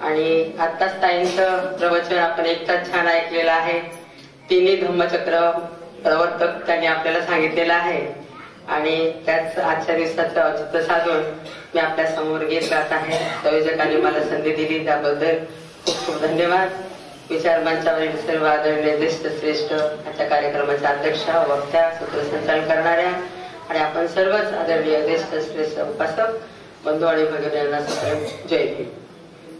आणि आत्ताच ताईंचं प्रवचन आपण एकटाच छान ऐकलेलं आहे. तिन्ही धम्मचक्र प्रवर्तक त्यांनी आपल्याला सांगितलेलं आहे आणि त्याच आजच्या दिवसाचं औचित्य साधून मी आपल्या समोर गीत गात आहे. संयोजकांनी मला संधी दिली त्याबद्दल खूप खूप धन्यवाद. विचार मंचावरील सर्व आदरणीय ज्येष्ठ श्रेष्ठ आजच्या कार्यक्रमाच्या अध्यक्षा, वक्त्या, सूत्रसंचालन करणाऱ्या आणि आपण सर्वच आदरणीय ज्येष्ठ श्रेष्ठ उपासक बंधू आणि भगिनींना सगळे जय भीम.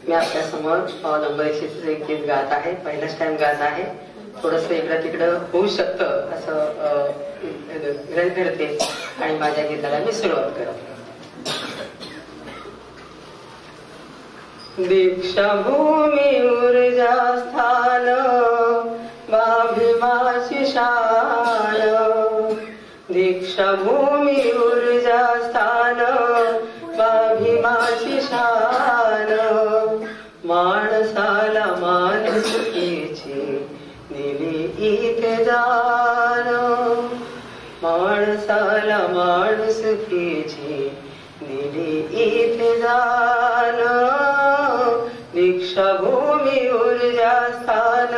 मी आपल्या समोर नंबर एक गीत गात आहे. पहिलाच टाइम गात आहे. थोडस इकडं तिकडं होऊ शकतं असं ग्रहण करते आणि माझ्या गीताला मी सुरुवात करते. दीक्षाभूमी ऊर्जा स्थान भीमाची शान दीक्षाभूमी ऊर्जा स्थान भीमाची शान माणसाला माणुसकीची दिली इथे जाण माणसाला माणुसकीची दिली इथे जाण दीक्षाभूमी ऊर्जा स्थान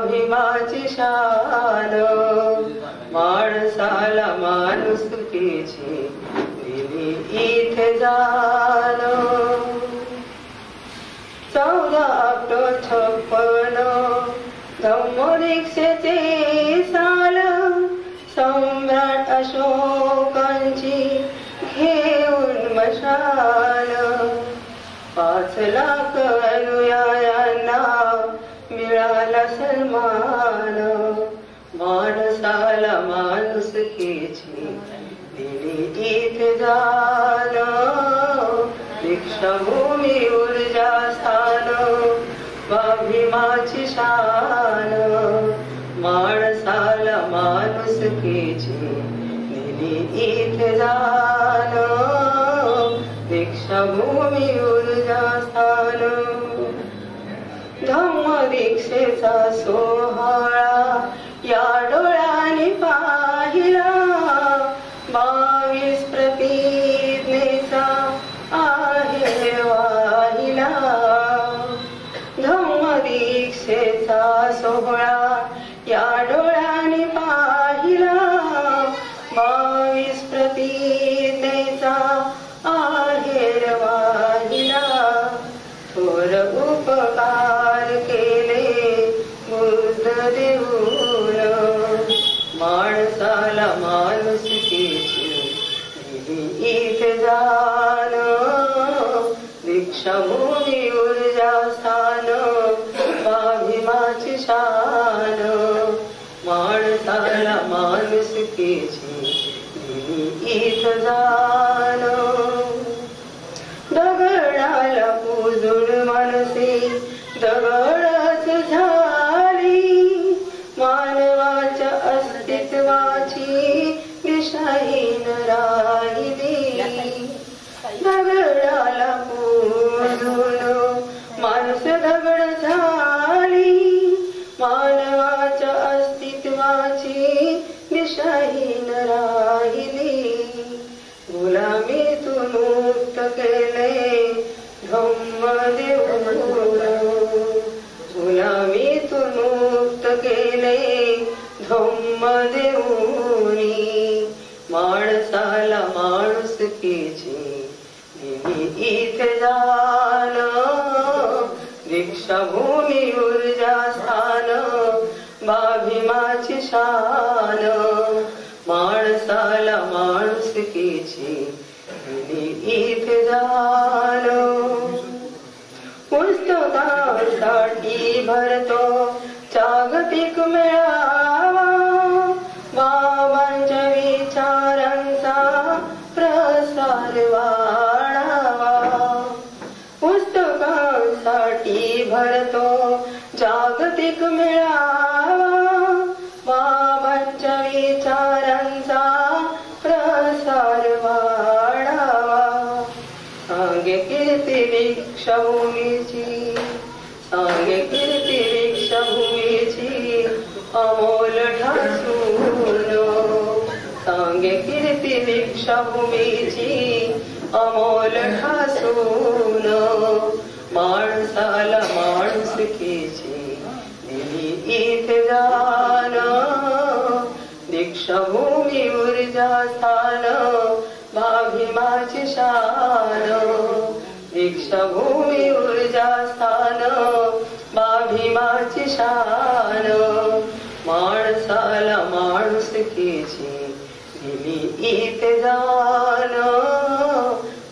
भीमाची शान माणसाला माणुसकीची दिली इथे जाण 14 ऑक्टोबर 56 धम्मदीक्षेचे साल सम्राट अशोकांची घेऊन मशाल 5 लाख अनुयायांना मिळाला सन्मान माणसाला माणुसकीची दिली इथे जाण दीक्षाभूमी ऊर्जा स्थान भीमाची शान माणसाला माणुसकीची दिली इथे जाण दीक्षाभूमी ऊर्जा स्थान धम्मदीक्षेचा सोहळा या डोळ्याने पाहिला 22 प्रतिज्ञेचा आहे वाहिला धम्मदीक्षेचा सोहळा या डोळ्याने पाहिला 22 प्रतिज्ञेचा आहे वाहिला थोर उपकार केले बुद्ध देऊन माणसाला माणुसकीची दिली इथे जाण दीक्षाभूमी ऊर्जा स्थान भीमाची शान माणसाला माणुसकीची दिली इथे जाण दगडाला पूजून मनसे दगडच झाली मानवाच्या अस्तित्वाची दिशाहीन राहिली दगडाला पूजून माणूस दगड झाली मानवाच्या अस्तित्वाची दिशाहीन राहिली गुलामीतून मुक्त केले धम्म देऊन गुलामीतून मुक्त केले धम्म देऊनी माणसाला माणुसकीची दिली इथे जाण दीक्षाभूमी ऊर्जा स्थान भीमाची शान माणसाला माणुसकीची दिली इथे जाण पुस्तकांसाठी भरतो जागतिक मेळावा बाबांच्या विचारांचा प्रसार वाढावा पुस्तकांसाठी भरतो जागतिक मेळावा बाबांच्या विचारांचा प्रसार वाढावा सांगे कीर्ती दीक्षाभूमीची सांगे कीर्ती दीक्षाभूमीची अमोल ठासून सांगे कीर्ती दीक्षाभूमीची अमोल ठासून माणसाला माणुसकीची दिली इथे जाण दीक्षाभूमी ऊर्जा स्थान भीमाची शान दीक्षाभूमी ऊर्जा स्थान भीमाची शान माणसाला माणुसकीची दिली इथे जाण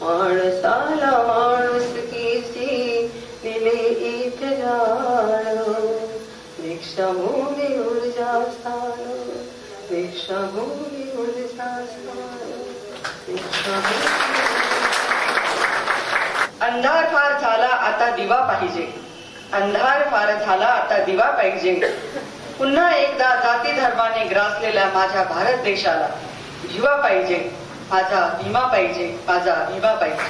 माणसाला माणुसकीची दिली इथे जाण दीक्षाभूमी ऊर्जा स्थान दीक्षाभूमी ऊर्जा स्थान दीक्षाभूमी अंधार फार झाला आता दिवा पाहिजे, अंधार फार झाला आता दिवा पाहिजे. पुन्हा एकदा जाती धर्माने ग्रासलेल्या माझ्या भारत देशाला जीवा पाहिजे, माझा भीमा पाहिजे, माझा भीमा पाहिजे.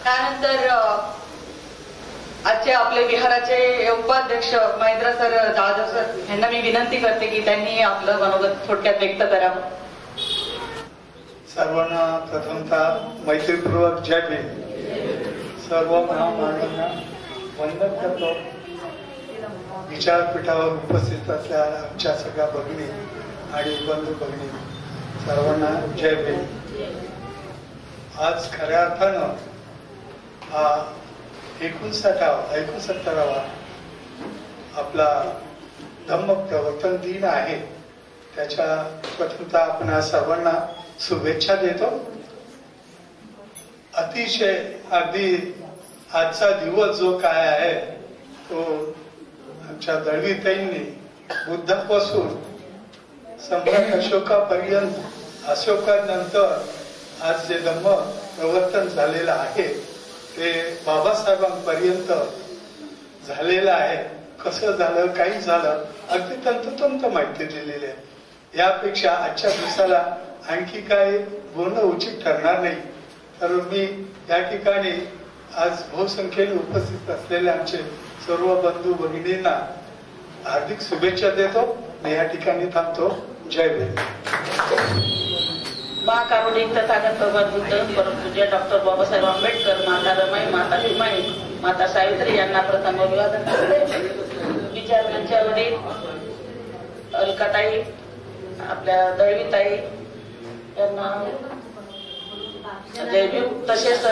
त्यानंतर आजचे आपले विहाराचे उपाध्यक्ष महेंद्र सर जाधव सर यांना मी विनंती करते की त्यांनी आपलं मनोगत थोडक्यात व्यक्त करावं. सर्वांना प्रथमतः मैत्रीपूर्वक जय भीम. सर्व महामानवांना वंदन करतो. विचारपीठावर उपस्थित असलेल्या आमच्या सगळ्या भगिनी आणि बंधू भगिनी सर्वांना जय भीम. आज खऱ्या अर्थानं हा 69वा आपला धम्म प्रवर्तन दिन आहे. त्याच्या प्रथमतः आपण सर्वांना शुभेच्छा देतो. अतिशय अगदी आजचा दिवस जो काय आहे तो आमच्या दळवीताईंनी बुद्धापासून सम्राट अशोकापर्यंत, अशोकानंतर आज जे धम्म प्रवर्तन झालेलं आहे ते बाबासाहेबांपर्यंत झालेलं आहे. कसं झालं, काही झालं, अगदी तंतोतंत माहिती दिलेली आहे. यापेक्षा आजच्या दिवसाला आणखी काय बोलणं उचित ठरणार नाही. तर मी या ठिकाणी आज बहुसंख्येने उपस्थित असलेल्या आमचे सर्व बंधू भगिनींना हार्दिक शुभेच्छा देतो. मी या ठिकाणी थांबतो. जय भीम. महाकारुणिक तथागत भगवान बुद्ध परमपूज्य डॉक्टर बाबासाहेब आंबेडकर, माता रमाई, माता भीमाई, माता सावित्री यांना प्रथम अभिवादन करते. विचार मंचावरील अलकाताई, आपल्या दळवीताई यांना जय भीम. तसेच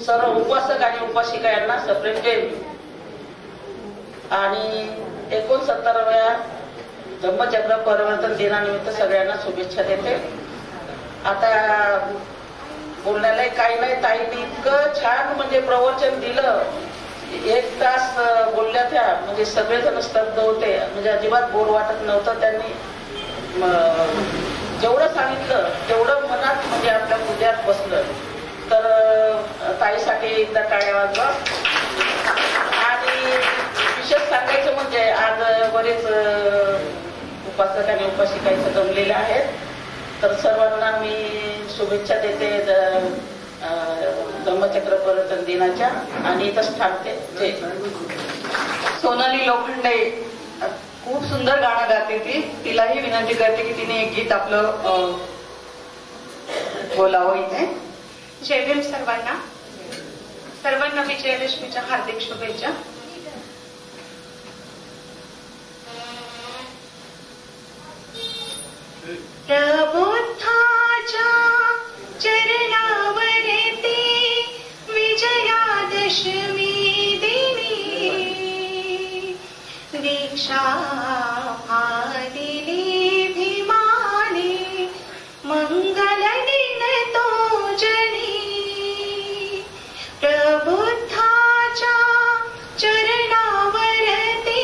सर्व उपासक आणि उपासिका यांना सप्रेम जय भीम. आणि 69व्या धम्मचक्र परिवर्तन दिनानिमित्त सगळ्यांना शुभेच्छा देते. आता बोलण्याला काही नाही. ताईंनी इतकं छान म्हणजे प्रवचन दिलं, 1 तास बोलल्या त्या, म्हणजे सगळेजण स्तब्ध होते. म्हणजे अजिबात बोर वाटत नव्हतं. त्यांनी जेवढं सांगितलं तेवढं मनात म्हणजे आपल्या हृदयात बसलं. तर ताईसाठी एकदा टाळ्या वाजवा. आणि विशेष सांगायचं म्हणजे आज बरेच उपासक आणि उपासिका इथं जमलेले आहेत. तर सर्वांना मी शुभेच्छा देते धम्मचक्र परिवर्तन दिनाच्या. आणि इथंच थांबते. जय. सोनाली लोखंडे खूप सुंदर गाणं गाते ती. तिलाही विनंती करते की तिने एक गीत आपलं बोलावं इथे. जय भीम सर्वांना. सर्वांना विजयादशमीच्या हार्दिक शुभेच्छा. प्रबुद्धाच्या चरणावरती विजयादशमी दिनी दीक्षा दिली भीमाने मंगल दिन तो जनी. प्रबुद्धाच्या चरणावरती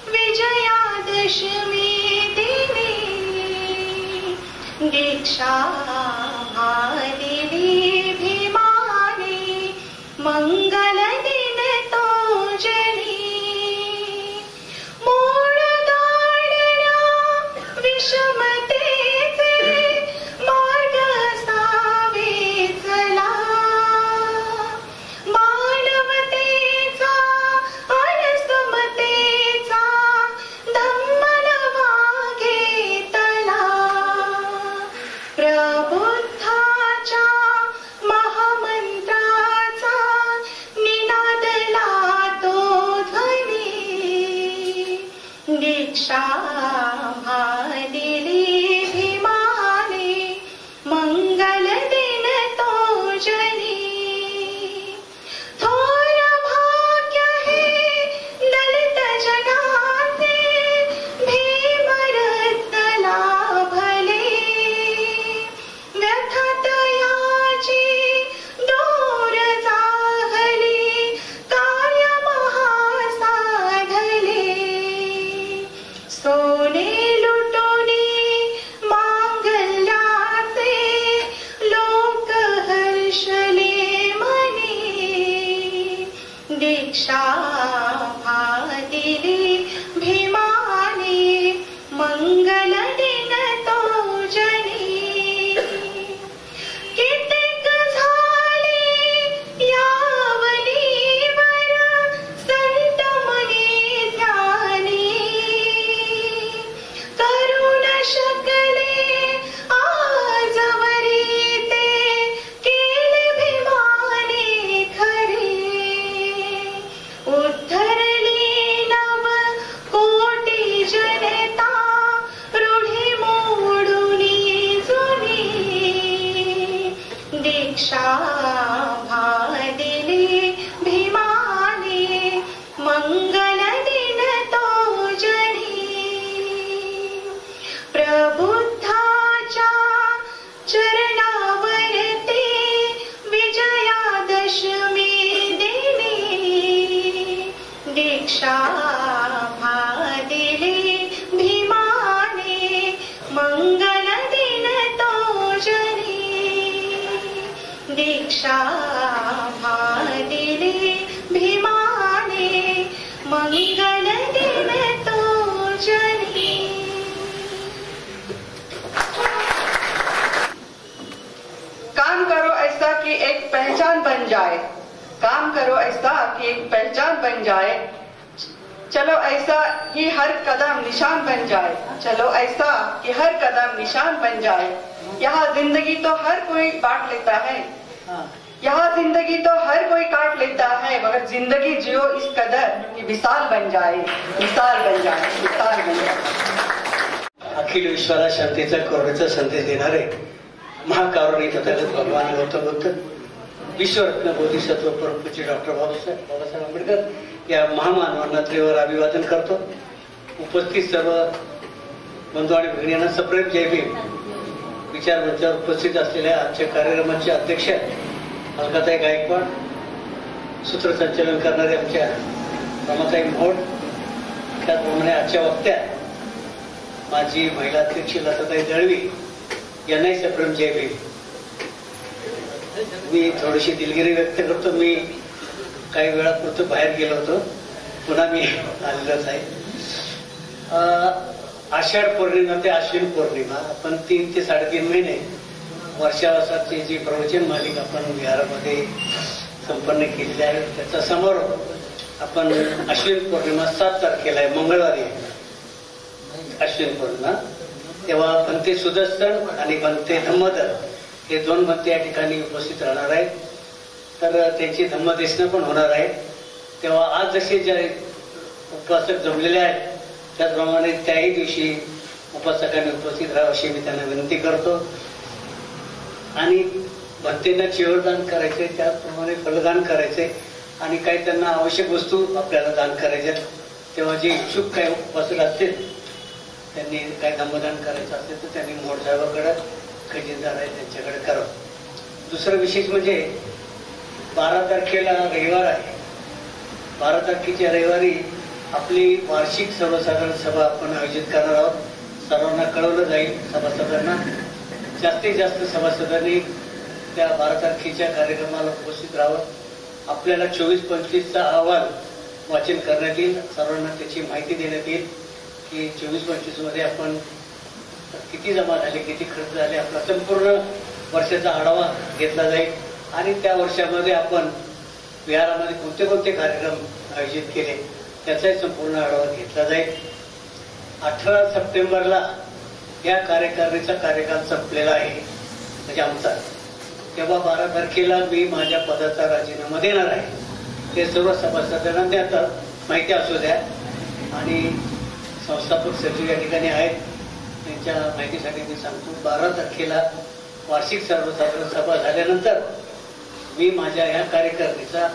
विजयादशमी दीक्षा दिली भीमाने मंगल दिन तो जनी. मूळ गाडण्या विषमतेचे मार्ग सावेचला, मानवतेचा आणि समतेचा धम्म नवा घेतला. प्रबुद्धाच्या महामंत्राचा मंगल दिन तो जनी दीक्षा दिले भीमाने मंगल दिन तो जनी। काम करो ऐसा कि एक पहचान बन जाए, काम करो ऐसा कि एक पहचान बन जाए, चलो ऐसा कि हर कदम निशान बन जाए, चलो ऐसा कि हर कदम निशान बन जाए। यहाँ जिंदगी तो हर कोई बांट लेता है, यहाँ जिंदगी तो हर कोई काट लेता है, मगर जिंदगी जियो इस कदर कि विशाल बन जाए, विशाल बन जाए, विशाल बन जाए। अखिल विश्वाला शांतीचा करुणेचा संदेश देणारे महाकारुणी तथागत भगवान गौतम बुद्ध, विश्वरत्न बोधिसत्व परमपूज्य डॉक्टर बाबासाहेब आंबेडकर या महामानवांना त्रिवार अभिवादन करतो। उपस्थित सर्व बंधू आणि भगिनींना सप्रेम जय भीम। विचार मंचावर उपस्थित असलेल्या आजच्या कार्यक्रमाचे अध्यक्ष अलकाताई गायकवाड, सूत्रसंचालन करणारे आमच्या रमाताई मोहोळ, त्याचप्रमाणे आजच्या वक्त्या माजी महिला अध्यक्ष लताताई दळवी यांनाही सप्रेम जय भीम। मी थोडीशी दिलगिरी व्यक्त करतो, मी काही वेळापुरतं बाहेर गेलो होतो, पुन्हा मी आलेलोच आहे। आषाढ पौर्णिमा ते अश्विन पौर्णिमा आपण 3 ते 3.5 महिने वर्षावासाची जी प्रवचन मालिका आपण विहारामध्ये संपन्न केलेली आहे, त्याचा समारोप आपण अश्विन पौर्णिमा 7 तारखेला आहे, मंगळवारी अश्विन पौर्णिमा। तेव्हा भंते सुदर्शन आणि भंते धम्मदर हे 2 भंते या ठिकाणी उपस्थित राहणार आहेत, तर त्यांची धम्मदेशना पण होणार आहे। तेव्हा आज जसे जे उपासक जमलेले आहेत त्याचप्रमाणे त्याही दिवशी उपासकांनी उपस्थित राहावं अशी मी त्यांना विनंती करतो। आणि भंतेंना चिवरदान करायचे, त्याचप्रमाणे फलदान करायचे आणि काही त्यांना आवश्यक वस्तू आपल्याला दान करायच्या। तेव्हा जे इच्छुक काही उपासक असतील त्यांनी काही धम्मदान करायचं असेल तर त्यांनी मोड साहेबाकडे खजिनदार आहे त्यांच्याकडे करावं। दुसरं विशेष म्हणजे 12 तारखेला रविवार आहे, 12 तारखेच्या रविवारी आपली वार्षिक सर्वसाधारण सभा आपण आयोजित करणार आहोत। सर्वांना कळवलं जाईल सभासदांना, जास्तीत जास्त सभासदांनी त्या 12 तारखेच्या कार्यक्रमाला उपस्थित राहावं। आपल्याला 24-25चा अहवाल वाचन करण्यात येईल, सर्वांना त्याची माहिती देण्यात येईल की 24-25 मध्ये आपण किती जमा झाले, किती खर्च झाले, आपला संपूर्ण वर्षाचा आढावा घेतला जाईल आणि त्या वर्षामध्ये आपण विहारामध्ये कोणते कोणते कार्यक्रम आयोजित केले त्याचाही संपूर्ण आढावा घेतला जाईल। 18 सप्टेंबरला या कार्यकारिणीचा कार्यकाल संपलेला आहे म्हणजे आमचा, तेव्हा 12 तारखेला मी माझ्या पदाचा राजीनामा देणार आहे। ते सर्व सभासदांना द्या माहिती असू द्या आणि संस्थापक सचिव या ठिकाणी आहेत, त्यांच्या माहितीसाठी मी सांगतो 12 तारखेला वार्षिक सर्वसाधारण सभा झाल्यानंतर मी माझ्या या कार्यकारिणीचा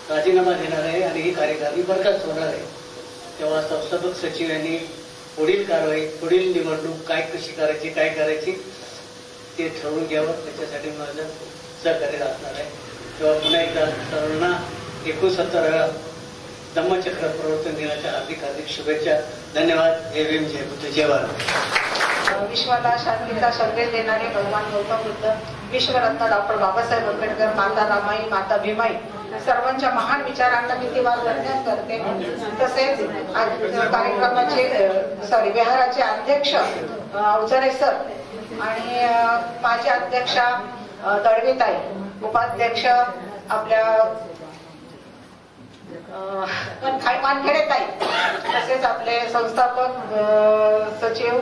राजीनामा देणार आहे आणि ही कार्यकारिणी बरखास्त होणार आहे। तेव्हा संस्थापक सचिव यांनी पुढील कारवाई, पुढील निवडणूक काय कशी करायची, काय करायची ते ठरवून घ्यावं, त्याच्यासाठी माझं सहकार्य असणार आहे। तेव्हा पुन्हा एकदा सर्वांना 69व्या धम्मचक्र प्रवर्तन दिनाच्या हार्दिक हार्दिक शुभेच्छा। धन्यवाद। जय भीम, जय बुद्ध, जय भारत। विश्वाला शांतीचा संदेश देणारे भगवान गौतम बुद्ध, विश्वरत्न डॉक्टर बाबासाहेब आंबेडकर, माता रामाई, माता भीमाई सर्वांच्या महान विचारांना मी तेव्हा धन्यवाद करते। तसेच कार्यक्रमाचे विहाराचे अध्यक्ष अवजरे सर आणि माझे अध्यक्षा दळवीताई, उपाध्यक्ष आपल्या वानखेडेताई, तसेच आपले संस्थापक सचिव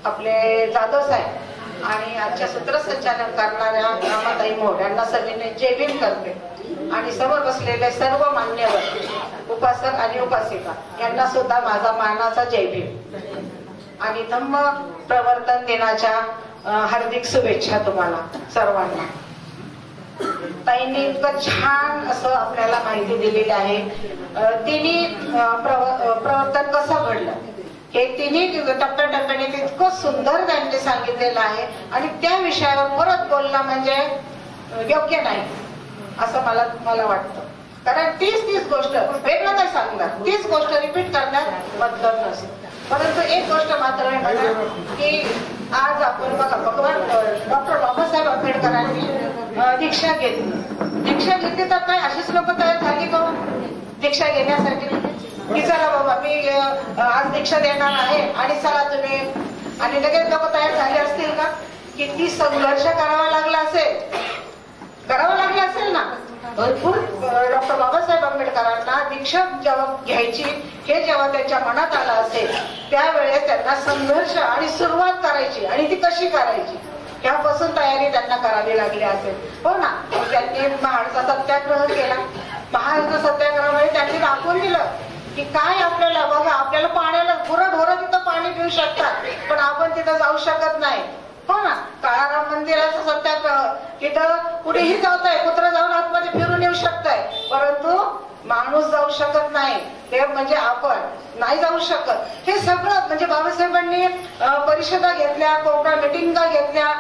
आपले जाधव साहेब आणि आजच्या सूत्रसंचालन करणाऱ्या रमाताई मोहोळ यांना सगळ्यांनी जय भीम करते आणि समोर बसलेले सर्व मान्यवर उपासक आणि उपासिका यांना सुद्धा माझा मानाचा जय भीम आणि धम्म प्रवर्तन दिनाच्या हार्दिक शुभेच्छा तुम्हाला सर्वांना। ताईंनी इतकं छान असं आपल्याला माहिती दिलेली आहे, तिन्ही प्रवर्तन कसं घडलं हे तिन्ही टप्प्याटप्प्याने इतकं सुंदर त्यांनी सांगितलेलं आहे आणि त्या विषयावर परत बोलणं म्हणजे योग्य नाही असं मला वाटतं, कारण तीच गोष्ट वेगळं नाही सांगणार, तीच गोष्ट रिपीट करण्यात मतलब नसतं। परंतु एक गोष्ट मात्र आहे मला की आज आपण बघा भगवान डॉक्टर बाबासाहेब आंबेडकरांनी दीक्षा घेतली तर काय अशीच लोक तयार झाली का दीक्षा घेण्यासाठी की चला बाबा मी आज दीक्षा देणार आहे आणि चला तुम्ही आणि लगेच लोक तयार झाले असतील का? किती संघर्ष करावा लागला असेल ना. भरपूर डॉक्टर बाबासाहेब आंबेडकरांना दीक्षा जेव्हा घ्यायची हे जेव्हा त्यांच्या मनात आलं असेल त्यावेळेस त्यांना संघर्ष आणि सुरुवात करायची आणि ती कशी करायची ह्यापासून तयारी त्यांना करावी लागली असेल. हो ना. त्यांनी महाडचा सत्याग्रह केला. महाडचा सत्याग्रहामध्ये त्यांनी दाखवून दिलं की काय आपल्याला बघा आपल्याला पाण्याला गुरंढोरं तिथं पाणी पिऊ शकतात पण आपण तिथं जाऊ शकत नाही. हो ना. काळाराम मंदिराचा सत्याग्रह तिथं कुठेही जाताय कुत्र जाऊन आतमध्ये फिरून येऊ शकताय परंतु माणूस जाऊ शकत नाही ते म्हणजे आपण नाही जाऊ शकत. हे सगळं म्हणजे बाबासाहेबांनी परिषदा घेतल्या कोकणा मिटिंगा घेतल्या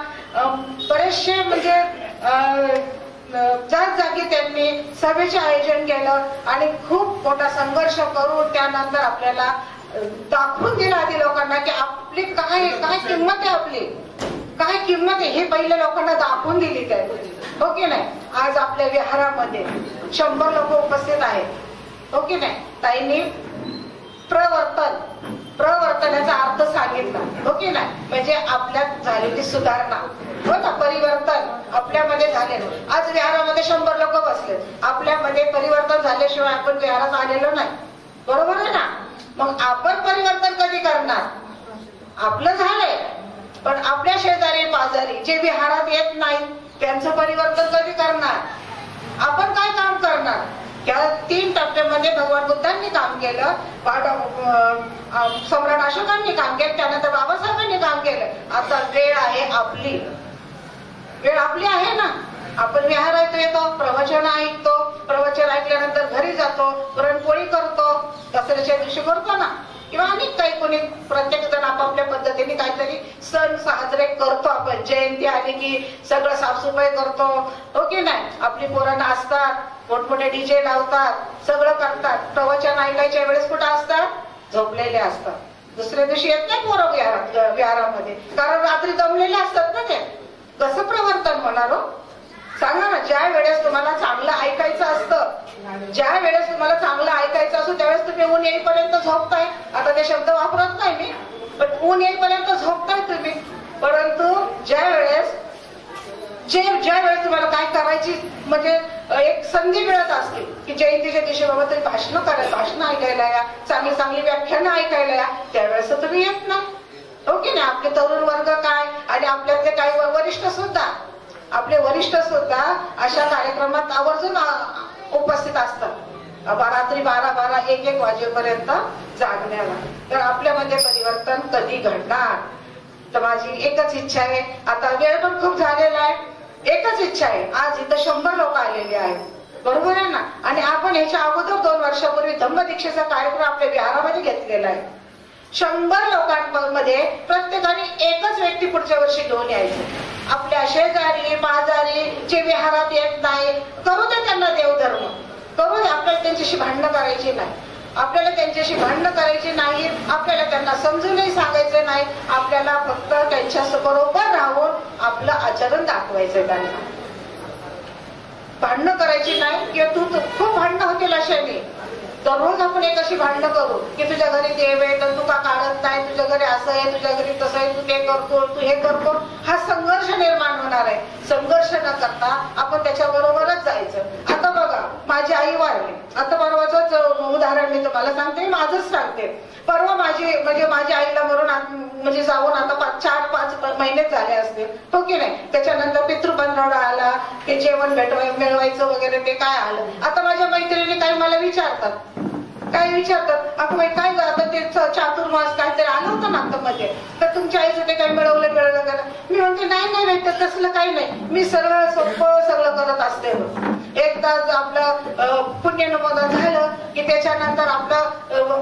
बरेचसे म्हणजे जागी त्यांनी सभेचे आयोजन केलं आणि खूप मोठा संघर्ष करून त्यानंतर आपल्याला दाखवून दिलं आधी लोकांना की आपली काय किंमत आहे आपली काय किंमत आहे हे पहिल्या लोकांना दाखवून दिली त्यांनी. हो की नाही. आज आपल्या विहारामध्ये 100 लोक उपस्थित आहेत. हो की नाही. ताईंनी प्रवर्तनाचा अर्थ सांगितला. हो की नाही. म्हणजे आपल्यात झालेली सुधारणा हो ना परिवर्तन आपल्यामध्ये झालेलं. आज विहारामध्ये 100 लोक बसले आपल्यामध्ये परिवर्तन झाल्याशिवाय आपण विहारात आलेलो नाही. बरोबर आहे ना. मग आपण परिवर्तन कधी करणार? आपलं झालंय पण आपल्या शेजारी पाजारी जे विहारात येत नाही त्यांचं परिवर्तन कधी करणार? आपण काय काम करणार? या 3 टप्प्यामध्ये भगवान बुद्धांनी काम केलं सम्राट अशोकांनी काम केलं त्यानंतर बाबासाहेबांनी काम केलं. आता वेळ आपली आहे ना. आपण विहारात येतो प्रवचन ऐकतो प्रवचन ऐकल्यानंतर घरी जातो पुरणपोळी करतो दसऱ्याच्या दिवशी करतो ना किंवा अनेक काही कोणी प्रत्येक जण आपापल्या पद्धतीने काहीतरी सण साजरे करतो. आपण जयंती आली की सगळं साफसफाई करतो. हो की नाही. आपली पोरं नाचतात मोठमोठे डीजे लावतात सगळं करतात. प्रवचन ऐकायच्या वेळेस कुठं असतात? झोपलेले असतात. दुसऱ्या दिवशी येत नाही पोरं विहारामध्ये कारण रात्री दमलेले असतात ना. ते कसं प्रवर्तन होणार हो सांगा ना. ज्या वेळेस तुम्हाला चांगलं ऐकायचं असतं त्यावेळेस तुम्ही ऊन येईपर्यंत झोपताय. आता ते शब्द वापरत नाही मी पण ऊन येईपर्यंत झोपताय तुम्ही. परंतु ज्या वेळेस तुम्हाला काय करायची म्हणजे एक संधी मिळत असते की जयंतीच्या दिवशी बाबा तुम्ही भाषण ऐकायला या चांगली व्याख्यानं ऐकायला या त्यावेळेस तुम्ही येत नाही. हो की नाही. आपले तरुण वर्ग काय आणि आपल्यातले काही वरिष्ठ सुद्धा अशा कार्यक्रमात आवर्जून उपस्थित असतात. रात्री 12-1 वाजेपर्यंत जागण्याला. तर आपल्यामध्ये परिवर्तन कधी घडणार? तर माझी एकच इच्छा आहे. आता वेळ पण खूप झालेला आहे. एकच इच्छा आहे. आज इथं 100 लोक आलेले आहेत बरोबर आहे ना. आणि आपण ह्याच्या अगोदर 2 वर्षापूर्वी धम्मदीक्षेचा कार्यक्रम आपल्या विहारामध्ये घेतलेला आहे. 100 लोकांमध्ये प्रत्येकाने एकच व्यक्ती पुढच्या वर्षी घेऊन यायचं. आपल्या शेजारी पाजारी जे विहारात येत नाही करू दे त्यांना देवधर्म करू दे. आपल्याला त्यांच्याशी भांडणं करायची नाही. आपल्याला त्यांना समजूनही सांगायचं नाही. आपल्याला फक्त त्यांच्या बरोबर राहून आपलं आचरण दाखवायचंय. त्यांना भांडणं करायची नाही किंवा तू खूप भांडणं होतील अशाने दररोज आपण एक अशी भांडणं करू की तुझ्या घरी देव आहे तर तू का काढत नाही तुझ्या घरी असं आहे तुझ्या घरी तसं आहे तू ते करतो तू हे करतो. हा संघर्ष निर्माण होणार आहे. संघर्ष न करता आपण त्याच्या बरोबरच जायचं. आता बघा माझी आई वारली. आता परवाच उदाहरण मी तुम्हाला सांगते माझंच सांगते. परवा माझी आईला मरून जाऊन आता 4-5 महिनेच झाले असते. हो की नाही. त्याच्यानंतर पितृबंधवडा आला ते जेवण मिळवायचं वगैरे ते काय आलं. आता माझ्या मैत्रिणी काही मला विचारतात अगं बाई काय आता ते चातुर्मास काहीतरी आलं होतं ना आता मध्ये तर तुमच्या आईचं ते काही मिळवलं का? मी म्हणते नाही तर तसलं काही नाही. मी सरळ सोपं सगळं करत असते. एकदा आपलं पुण्यनमोदन झालं की त्याच्यानंतर आपलं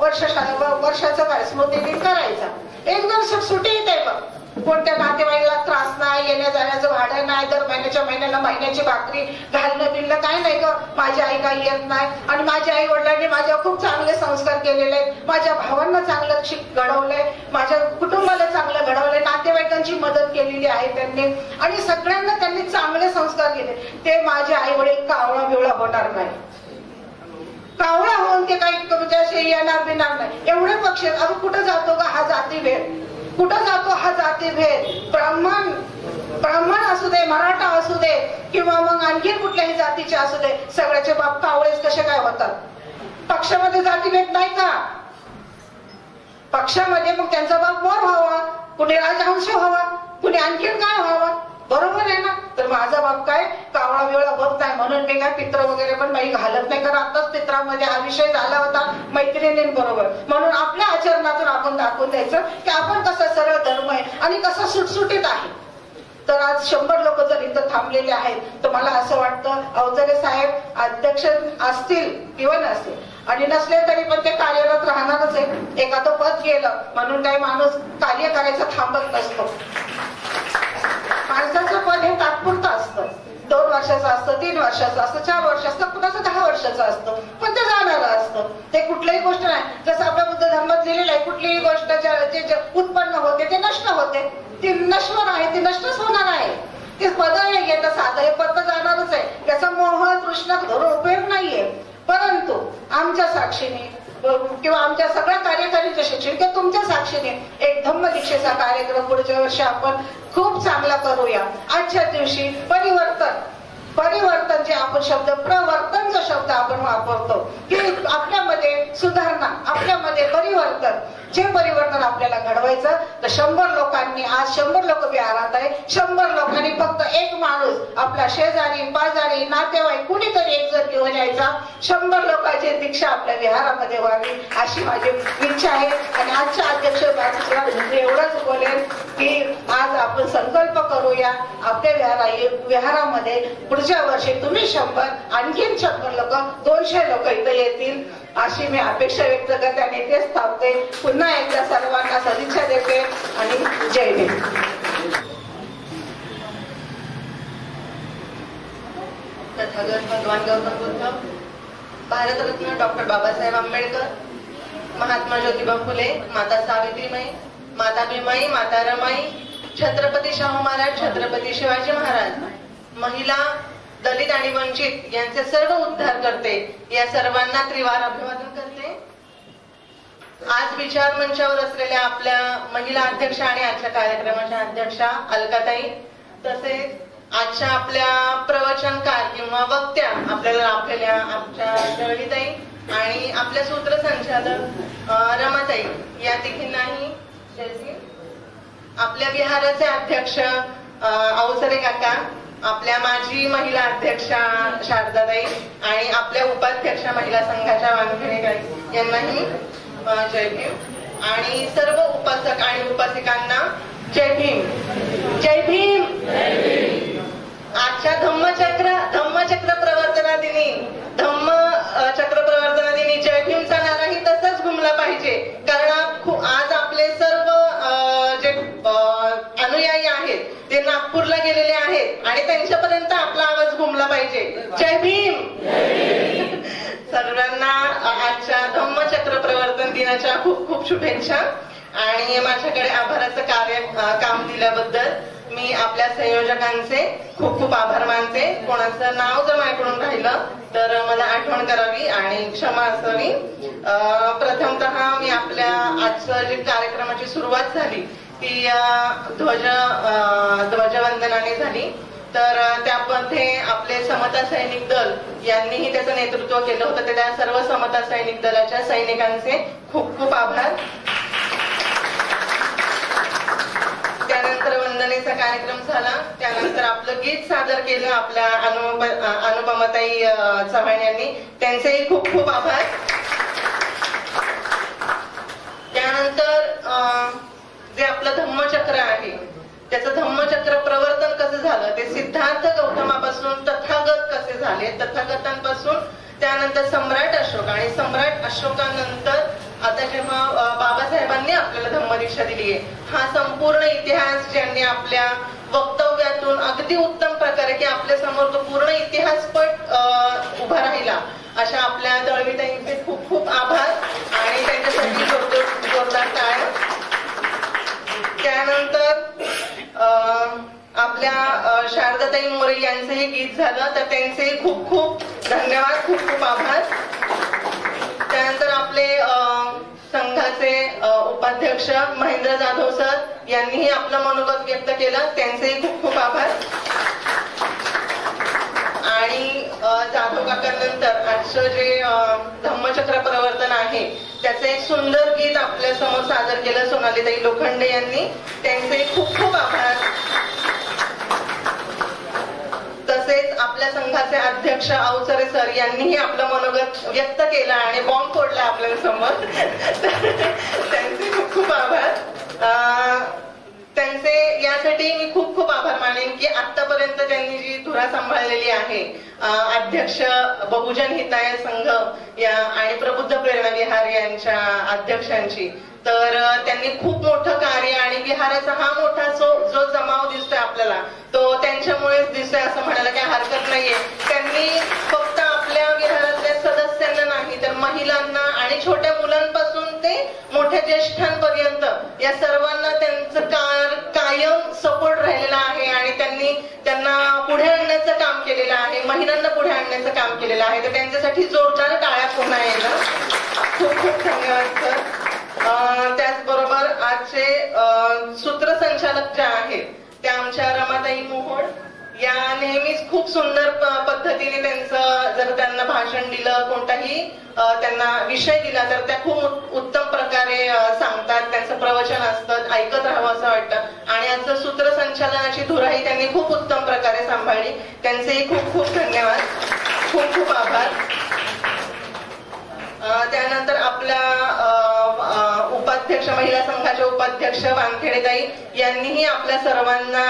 वर्षाचं काय स्मृतिदिन करायचा. एकदम सुटी येते बघ. कोणत्या नातेवाईकाला त्रास नाही येण्या जाण्याचं भाडं नाही दर महिन्याच्या महिन्याला महिन्याची भाकरी घालणं बिलणं काय नाही ग. माझी आई काही येत नाही आणि माझ्या आई वडिलांनी माझ्यावर खूप चांगले संस्कार केलेले आहेत. माझ्या भावांना चांगलं घडवलंय, माझ्या कुटुंबाला चांगलं घडवलंय, नातेवाईकांची मदत केलेली आहे त्यांनी आणि सगळ्यांना त्यांनी चांगले संस्कार केले. ते माझे आई वडील कावळा बिवळा होणार नाही. कावळा होऊन ते काही म्हणजे असे येणार बिणार नाही. एवढे पक्ष अगं कुठं जातो का हा जातीभेद, कुठं जातो हा जातीभेद. ब्राह्मण असू दे, मराठा असू दे किंवा मग आणखी कुठल्याही जातीचे असू दे, सगळ्याचे बाप कावळेच कसे काय होतात. पक्षामध्ये जातीभेद नाही का? पक्षामध्ये मग त्यांचा बाप मोर व्हावा, कुणी राजहंस व्हावा, कुणी आणखीन काय व्हावा. बरोबर आहे ना? तर माझा बाप काय कावळा बिवळा होत नाही म्हणून मी काय पित्र वगैरे पण मी घालत नाही. कारण आताच पित्रामध्ये हा विषय झाला होता मैत्रिणींबरोबर. म्हणून आपल्या आचरणातून आपण दाखवून द्यायचं की आपण कसा सरळ धर्म आहे आणि कसा सुटसुटीत आहे. तर आज 100 लोक जर इथं थांबलेले आहेत तर मला असं वाटतं अवजरे साहेब अध्यक्ष असतील किंवा नसतील आणि नसले तरी पण ते कार्यरत राहणारच आहे. एखादं पद गेलं म्हणून काही माणूस कार्य करायचं थांबत नसतो. माणसाचं पद हे तात्पुरतं असतं. 2 वर्षाचं असतं, 3 वर्षाचं असतं, 4 वर्ष असतं, कुणाचं 10 वर्षाचं असतं, पण ते जाणारं असतं. ते कुठलीही गोष्ट नाही. जसं आपल्या बुद्ध धर्मात लिहिलेलं आहे कुठलीही गोष्ट जे उत्पन्न होते ते नष्ट होते, ती नश्वर आहे, ती नष्टच होणार आहे. ते पद येतं साधं, हे पद जाणारच आहे. याचा मोह तृष्णा धरून उपयोग नाहीये. परंतु आमच्या साक्षीने किंवा आमच्या सगळ्या कार्यकारीच्या शिक्षण किंवा तुमच्या साक्षीने एक धम्म दीक्षेचा कार्यक्रम पुढच्या वर्षी आपण खूप चांगला करूया. आजच्या दिवशी परिवर्तन जे आपण शब्द प्रवर्तन जो शब्द आपण वापरतो की आपल्यामध्ये सुधारणा, आपल्यामध्ये परिवर्तन, जे परिवर्तन आपल्याला घडवायचं तर 100 लोकांनी आज 100 लोक विहारात आहे. 100 लोकांनी फक्त एक माणूस आपला शेजारी पाजारी नातेवाईक कुणीतरी एक जण घेऊन यायचा. 100 लोकांची दीक्षा आपल्या विहारामध्ये व्हावी अशी माझी इच्छा आहे. आणि आजच्या अध्यक्ष एवढंच बोलेन की आज आपण संकल्प करूया आपल्या विहारामध्ये पुढच्या वर्षी तुम्ही 100 आणखीन 100 लोक 200 लोक इथं येतील अशी मी अपेक्षा व्यक्त करते आणि तेच थांबते. पुन्हा एकदा सर्वांना सदिच्छा देते आणि जय भीम. तथागत भगवान गौतम बुद्ध, भारतरत्न डॉक्टर बाबासाहेब आंबेडकर, महात्मा ज्योतिबा फुले, माता सावित्रीबाई, माता भीमाई, माता रमाई, छत्रपती शाहू महाराज, छत्रपती शिवाजी महाराज, महिला, दलित आणि वंचित यांचे सर्व उद्धार करते. या सर्वांना त्रिवार अभिवादन करते. आज विचार मंचावर असलेल्या आपल्या महिला अध्यक्षा आणि आजच्या कार्यक्रमाच्या अध्यक्षा अलकाताई, तसेच आजच्या आपल्या प्रवचनकार किंवा वक्त्या आपल्याला लाभलेल्या आमच्या दळवीताई आणि आपल्या सूत्रसंचालक रमाताई या तिघींनाही आपल्या विहाराचे अध्यक्ष अवसरे काका, आपल्या माजी महिला अध्यक्षा शारदाताई आणि आपल्या उपाध्यक्षा महिला संघाच्या वानखेडेकर यांनाही जय भीम आणि सर्व उपासक आणि उपासिकांना जय भीम. जय भीम. आजच्या धम्मचक्र प्रवर्तनादिनी जय भीमचा नाराही तसंच घुमला पाहिजे. कारण आज आपले सर्व जे अनुयायी आहेत ते नागपूरला गेलेले आहेत आणि त्यांच्यापर्यंत आपला आवाज घुमला पाहिजे. जय भीम. सर्वांना आजच्या धम्मचक्र प्रवर्तन दिनाच्या खूप खूप शुभेच्छा आणि माझ्याकडे आभाराचं काम दिल्याबद्दल मी आपल्या संयोजकांचे खूप खूप आभार मानते. कोणाचं नाव जर माझ्याकडून राहिलं तर मला आठवण करावी आणि क्षमा असावी. प्रथमतः मी आपल्या आजचं जे कार्यक्रमाची सुरुवात झाली ती ध्वजवंदनाने झाली. तर त्यामध्ये आपले समता सैनिक दल यांनीही त्याचं नेतृत्व केलं होतं. त्या सर्व समता सैनिक दलाच्या सैनिकांचे खूप खूप आभार. त्यानंतर वंदनेचा कार्यक्रम झाला. त्यानंतर आपलं गीत सादर केलं आपल्या अनुपमाताई चव्हाण यांनी, त्यांचेही खूप खूप आभार. त्यानंतर जे आपलं धम्मचक्र आहे त्याचं धम्मचक्र प्रवर्तन कसं झालं ते सिद्धार्थ गौतमापासून तथागत कसे झाले, तथागतांपासून त्यानंतर सम्राट अशोक आणि सम्राट अशोकानंतर आता जेव्हा बाबासाहेबांनी आपल्याला धम्मदीक्षा दिली आहे हा संपूर्ण इतिहास ज्यांनी आपल्या वक्तव्यातून माध्यमातून अगदी उत्तम प्रकारे की आपल्या समोर तो पूर्ण इतिहासपट उभा राहिला अशा आपल्या दळवीताईंचे खूप खूप आभार आणि त्यांच्यासाठी जोरदार टाळ्या. त्यानंतर आपल्या शारदाताई मोरे यांचंही गीत झालं तर त्यांचे खूप खूप धन्यवाद, खूप खूप आभार. त्यानंतर आपले संघाचे उपाध्यक्ष महेंद्र जाधव सर यांनीही आपलं मनोगत व्यक्त केलं, त्यांचेही खूप खूप आभार. आणि जाधव काकांनंतर आजचं जे धम्मचक्र प्रवर्तन आहे त्याचे एक सुंदर गीत आपल्या समोर सादर केलं सोनालीताई लोखंडे यांनी, त्यांचे खूप खूप आभार. तसेच आपल्या संघाचे अध्यक्ष अवचरे सर यांनीही आपलं मनोगत व्यक्त केलं आणि बॉम्ब फोडला आपल्या समोर त्यांचे खूप खूप आभार. त्यांचे यासाठी मी खूप खूप आभार मानेन की आतापर्यंत त्यांनी जी धुरा सांभाळलेली आहे अध्यक्ष बहुजन हिताय संघ या आणि प्रबुद्ध प्रेरणा विहार यांच्या अध्यक्षांची, तर त्यांनी खूप मोठं कार्य आणि विहाराचा हा मोठा जो जमाव दिसतोय आपल्याला तो त्यांच्यामुळेच दिसतोय असं म्हणायला काही हरकत नाहीये. त्यांनी फक्त आपल्या विहारातल्या सदस्यांना नाही तर महिलांना आणि छोट्या मुलांपासून ते मोठ्या ज्येष्ठांपर्यंत या सर्वांना त्यांचं कायम सपोर्ट राहिलेला आहे आणि त्यांना पुढे आणण्याचं काम केलेलं आहे, महिलांना पुढे आणण्याचं काम केलेलं आहे. तर त्यांच्यासाठी जोरदार टाळ्या पुन्हा येणं. खूप खूप धन्यवाद सर. त्याचबरोबर आजचे सूत्रसंचालक ज्या आहेत त्या आमच्या रमाताई मोहोळ या नेहमीच खूप सुंदर पद्धतीने त्यांचं जर त्यांना भाषण दिलं, कोणताही त्यांना विषय दिला तर त्या खूप उत्तम प्रकारे सांगतात, त्यांचं प्रवचन असतं, ऐकत राहावं असं वाटतं. आणि आजचं सूत्रसंचालनाची धुराही त्यांनी खूप उत्तम प्रकारे सांभाळली, त्यांचेही खूप खूप धन्यवाद, खूप खूप आभार. त्यानंतर आपल्या उपाध्यक्ष महिला संघाच्या उपाध्यक्ष वानखेडेताई यांनीही आपल्या सर्वांना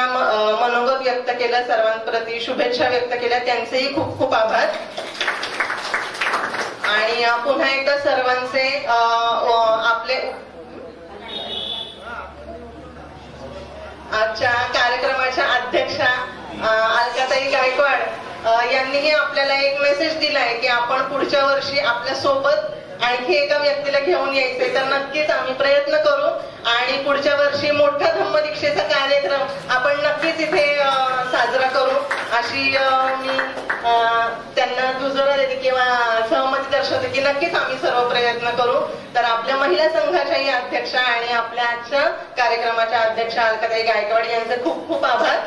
मनोगत व्यक्त केलं, सर्वांप्रती शुभेच्छा व्यक्त केल्या, त्यांचेही खूप खूप आभार. आणि पुन्हा एकदा सर्वांचे आपले आजच्या कार्यक्रमाच्या अध्यक्षा अलकाताई गायकवाड यांनीही आपल्याला एक मेसेज दिलाय की आपण पुढच्या वर्षी आपल्या सोबत आणखी एका व्यक्तीला घेऊन यायचंय, तर नक्कीच आम्ही प्रयत्न करू आणि पुढच्या वर्षी मोठा धम्मदीक्षेचा कार्यक्रम आपण नक्कीच इथे साजरा करू अशी मी त्यांना दुजोरा देते किंवा सहमती दर्शवते की नक्कीच आम्ही सर्व प्रयत्न करू. तर आपल्या महिला संघाच्याही अध्यक्षा आणि आपल्या आजच्या कार्यक्रमाच्या अध्यक्षा अलकाताई गायकवाड यांचे खूप खूप आभार.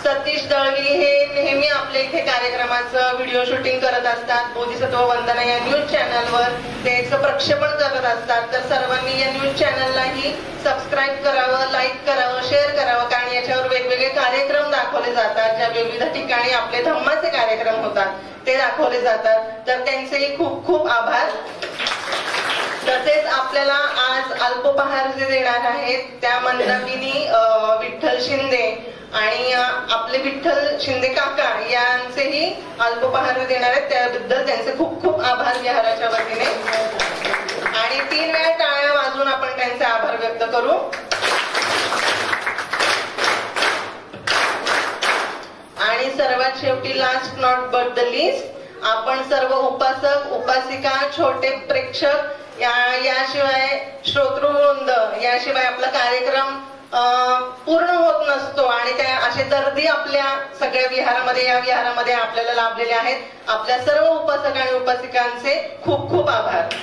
सतीश दळवी हे नेहमी आपल्या इथे कार्यक्रमाचं व्हिडिओ शूटिंग करत असतात, बोधिसत्व वंदना या न्यूज चॅनलवर त्याचं प्रक्षेपण करत असतात. तर सर्वांनी या न्यूज चॅनललाही सबस्क्राईब करावं, लाईक करावं, शेअर करावं, कारण याच्यावर वेगवेगळे कार्यक्रम दाखवले जातात, ज्या विविध ठिकाणी आपले धम्माचे कार्यक्रम होतात ते दाखवले जातात. तर त्यांचेही खूप खूप आभार. तसेच आपल्याला आज अल्पोपहार जे देणार आहेत त्या मंदाकिनी विठ्ठल शिंदे आणि आपले विठ्ठल शिंदे काका यांचेही अल्पोपहार देणार आहेत, त्याबद्दल त्यांचे खूप खूप आभार विहाराच्या वतीने. आणि 3 वेळा टाळ्या वाजून आपण त्यांचे आभार व्यक्त करू. आणि सर्वात शेवटी last not but the list आपण सर्व उपासक उपासिका छोटे प्रेक्षक याशिवाय श्रोतृवृंद याशिवाय आपला कार्यक्रम पूर्ण होत नसतो आणि त्या असे दर्दी आपल्या सगळ्या विहारामध्ये या विहारामध्ये आपल्याला लाभलेले आहेत. आपल्या सर्व उपासक आणि उपासिकांचे खूप खूप आभार.